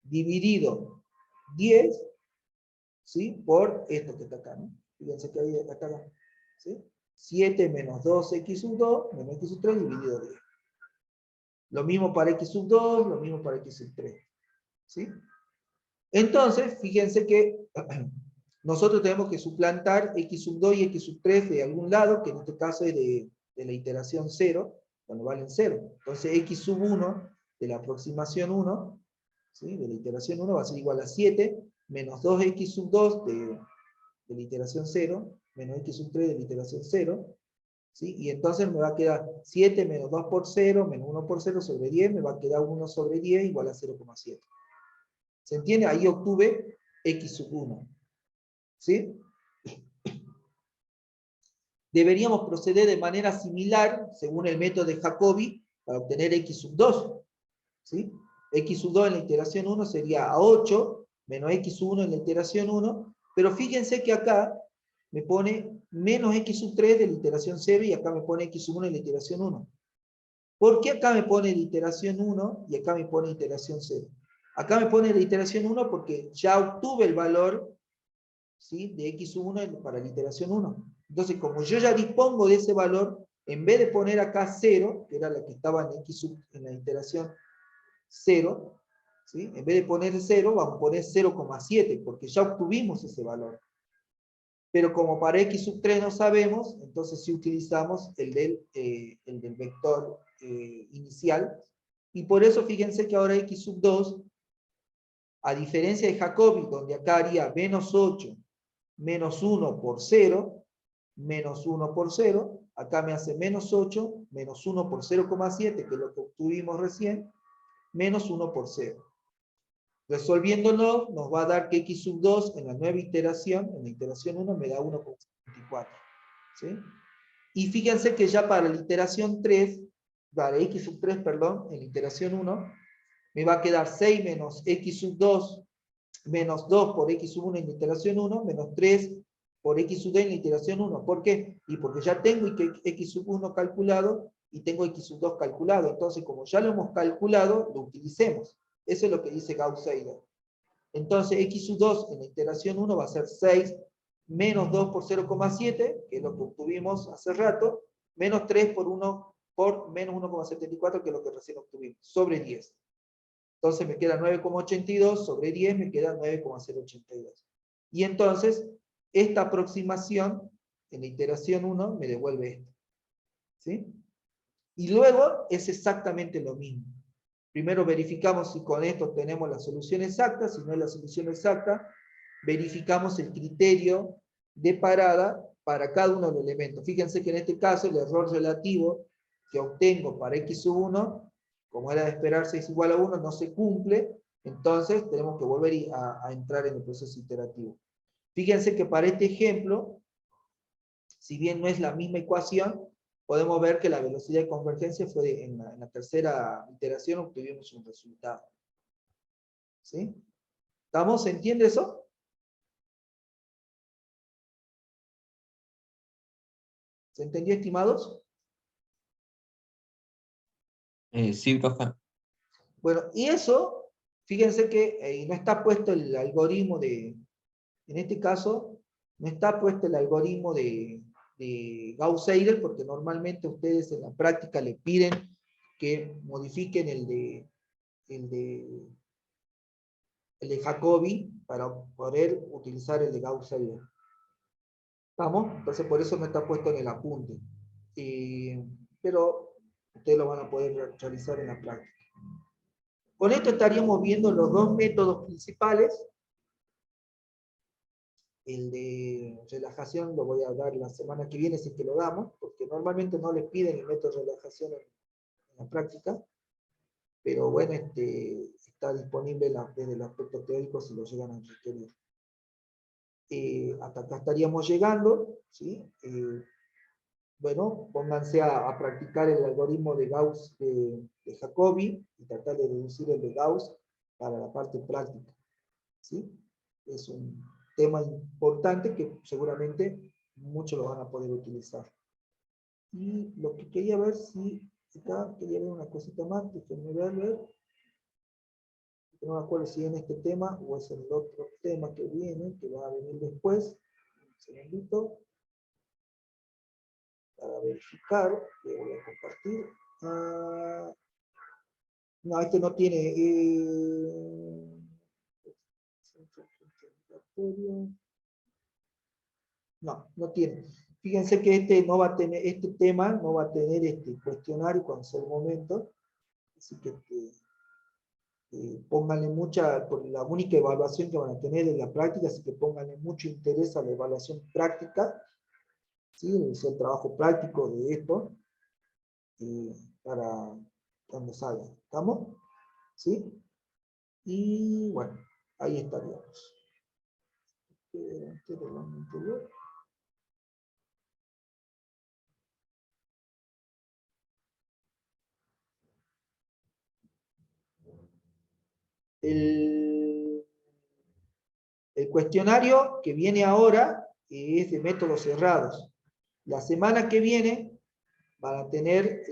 dividido 10, ¿sí? Por esto que está acá, ¿no? Fíjense que ahí acá, ¿sí? 7 menos 2x sub 2 menos x sub 3 dividido 10. Lo mismo para x sub 2, lo mismo para x sub 3. ¿Sí? Entonces, fíjense que nosotros tenemos que suplantar x sub 2 y x sub 3 de algún lado, que en este caso es de la iteración 0, cuando valen 0. Entonces, x sub 1 de la aproximación 1, ¿sí? De la iteración 1 va a ser igual a 7, menos 2x sub 2 de la iteración 0, menos x sub 3 de la iteración 0, ¿sí? Y entonces me va a quedar 7 menos 2 por 0, menos 1 por 0 sobre 10, me va a quedar 1 sobre 10 igual a 0,7. ¿Se entiende? Ahí obtuve x sub 1. ¿Sí? Deberíamos proceder de manera similar, según el método de Jacobi, para obtener x sub 2. ¿Sí? X sub 2 en la iteración 1 sería a 8, menos x sub 1 en la iteración 1, pero fíjense que acá me pone menos x sub 3 de la iteración 0 y acá me pone x sub 1 en la iteración 1. ¿Por qué acá me pone la iteración 1 y acá me pone iteración 0? Acá me pone la iteración 1 porque ya obtuve el valor, ¿sí? De x sub 1 para la iteración 1. Entonces, como yo ya dispongo de ese valor, en vez de poner acá 0, que era la que estaba en la iteración 0, ¿sí? En vez de poner 0, vamos a poner 0,7, porque ya obtuvimos ese valor. Pero como para x sub 3 no sabemos, entonces sí utilizamos el del vector inicial. Y por eso fíjense que ahora x sub 2, a diferencia de Jacobi, donde acá haría menos 8, menos 1 por 0, menos 1 por 0, acá me hace menos 8, menos 1 por 0,7, que es lo que obtuvimos recién, menos 1 por 0. Resolviéndolo, nos va a dar que x sub 2 en la nueva iteración, en la iteración 1, me da 1,74. ¿Sí? Y fíjense que ya para la iteración 3, para x sub 3, perdón, en la iteración 1, me va a quedar 6 menos x sub 2, menos 2 por x sub 1 en la iteración 1, menos 3 por x sub 2 en la iteración 1. ¿Por qué? Y porque ya tengo x sub 1 calculado y tengo x sub 2 calculado. Entonces, como ya lo hemos calculado, lo utilicemos. Eso es lo que dice Gauss-Seidel. Entonces, x sub 2 en la iteración 1 va a ser 6 menos 2 por 0,7, que es lo que obtuvimos hace rato, menos 3 por 1 por menos 1,74, que es lo que recién obtuvimos, sobre 10. Entonces me queda 9,82 sobre 10, me queda 9,082. Y entonces, esta aproximación en la iteración 1 me devuelve esto. ¿Sí? Y luego es exactamente lo mismo. Primero verificamos si con esto tenemos la solución exacta. Si no es la solución exacta, verificamos el criterio de parada para cada uno de los elementos. Fíjense que en este caso el error relativo que obtengo para x sub 1, como era de esperarse es igual a 1, no se cumple. Entonces tenemos que volver a entrar en el proceso iterativo. Fíjense que para este ejemplo, si bien no es la misma ecuación, podemos ver que la velocidad de convergencia fue en la tercera iteración, obtuvimos un resultado. ¿Sí? ¿Estamos? ¿Se entiende eso? ¿Se entendió, estimados? Sí, profe. Bueno, y eso, fíjense que no está puesto el algoritmo en este caso, no está puesto el algoritmo de Gauss-Seidel, porque normalmente ustedes en la práctica le piden que modifiquen el de Jacobi para poder utilizar el de Gauss-Seidel. ¿Estamos? Entonces por eso no está puesto en el apunte. Pero ustedes lo van a poder realizar en la práctica. Con esto estaríamos viendo los dos métodos principales. El de relajación lo voy a dar la semana que viene si es que lo damos, porque normalmente no les piden el método de relajación en la práctica. pero bueno, está disponible desde el aspecto teórico si lo llegan a requerir. Hasta acá estaríamos llegando, ¿sí? Bueno, pónganse a practicar el algoritmo de Gauss de Jacobi y tratar de deducir el de Gauss para la parte práctica, ¿sí? Es un tema importante que seguramente muchos lo van a poder utilizar. Y lo que quería ver si, acá quería ver una cosita más, déjenme ver. No me acuerdo si en este tema o es en el otro tema que viene, que va a venir después. Un segundito. Para verificar, le voy a compartir. No, este no tiene. No, no tiene. Fíjense que este no va a tener, este tema no va a tener este cuestionario cuando sea el momento. Así que pónganle mucha, por la única evaluación que van a tener en la práctica, así que pónganle mucho interés a la evaluación práctica, ¿sí? Es el trabajo práctico de esto, para cuando salga. ¿Estamos? ¿Sí? Y bueno, ahí estaríamos. El cuestionario que viene ahora es de métodos cerrados. La semana que viene van a tener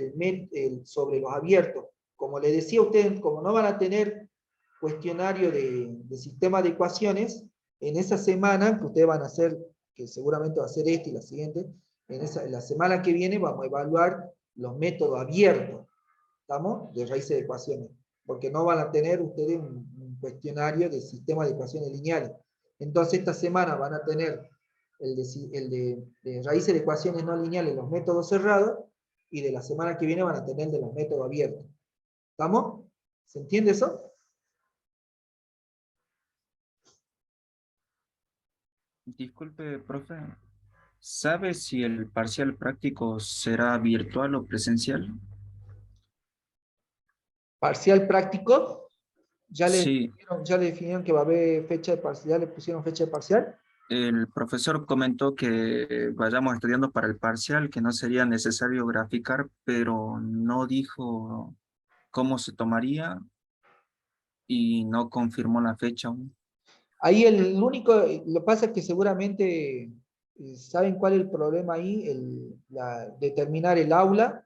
sobre los abiertos. Como les decía a ustedes, como no van a tener cuestionario de sistema de ecuaciones, en esa semana que ustedes van a hacer, que seguramente va a ser esta y la siguiente, en la semana que viene vamos a evaluar los métodos abiertos, ¿estamos? De raíces de ecuaciones, porque no van a tener ustedes un cuestionario de sistema de ecuaciones lineales. Entonces esta semana van a tener el de raíces de ecuaciones no lineales, los métodos cerrados, y de la semana que viene van a tener de los métodos abiertos. ¿Estamos? ¿Se entiende eso? Disculpe, profe. ¿Sabe si el parcial práctico será virtual o presencial? Parcial práctico, Sí, ya le definieron que va a haber fecha de parcial, ya le pusieron fecha de parcial. el profesor comentó que vayamos estudiando para el parcial, que no sería necesario graficar, pero no dijo cómo se tomaría y no confirmó la fecha aún. Ahí el único, lo que pasa es que seguramente saben cuál es el problema ahí, determinar el aula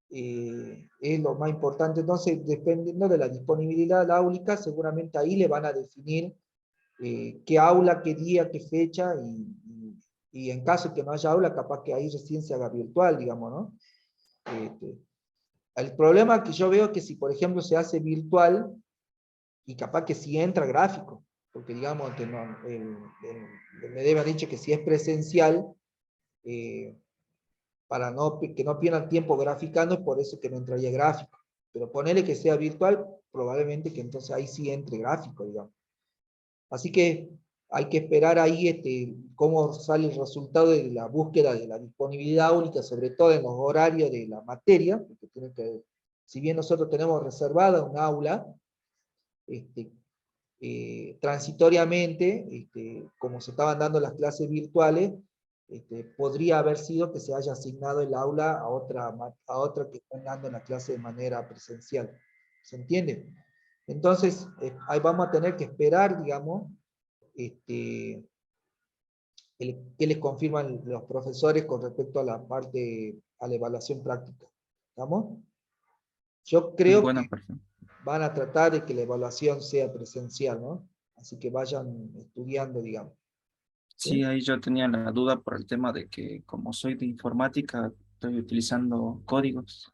es lo más importante. Entonces, dependiendo de la disponibilidad áulica, seguramente ahí le van a definir qué aula, qué día, qué fecha, y en caso de que no haya aula, capaz que ahí recién se haga virtual, digamos, ¿no? El problema que yo veo es que si, por ejemplo, se hace virtual, y capaz que sí entra gráfico, porque digamos, que no, me debe haber dicho que si es presencial, para que no pierdan tiempo graficando, es por eso que no entraría gráfico. Pero ponerle que sea virtual, probablemente que entonces ahí sí entre gráfico, digamos. Así que hay que esperar ahí cómo sale el resultado de la búsqueda de la disponibilidad única, sobre todo en los horarios de la materia, porque si bien nosotros tenemos reservada un aula, transitoriamente, como se estaban dando las clases virtuales, podría haber sido que se haya asignado el aula a otra que están dando la clase de manera presencial. ¿Se entiende? Entonces, ahí vamos a tener que esperar, digamos, qué les confirman los profesores con respecto a la parte, a la evaluación práctica. ¿Estamos? Yo creo que Bueno, perfecto. van a tratar de que la evaluación sea presencial, ¿no? Así que vayan estudiando, digamos. Sí, ¿Sí? ahí yo tenía la duda por el tema de que como soy de informática, estoy utilizando códigos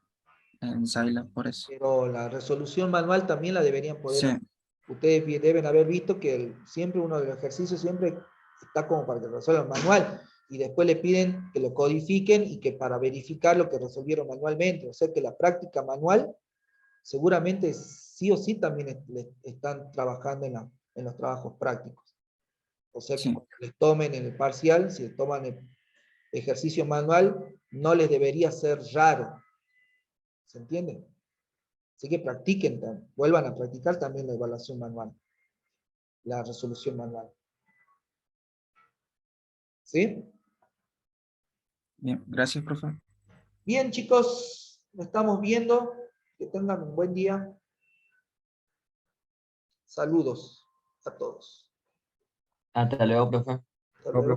en Scilab, por eso. Pero la resolución manual también la deberían poder Sí, hacer. Ustedes deben haber visto que siempre uno de los ejercicios siempre está como para que resuelvan manual y después le piden que lo codifiquen y que para verificar lo que resolvieron manualmente. O sea que la práctica manual seguramente sí o sí también están trabajando en los trabajos prácticos. O sea que sí. cuando les tomen en el parcial, si les toman el ejercicio manual, no les debería ser raro. ¿Se entiende? Así que practiquen, vuelvan a practicar también la evaluación manual, la resolución manual. ¿Sí? Bien, gracias, profe. Bien, chicos, nos estamos viendo. Que tengan un buen día. Saludos a todos. Hasta luego, profe. Hasta luego.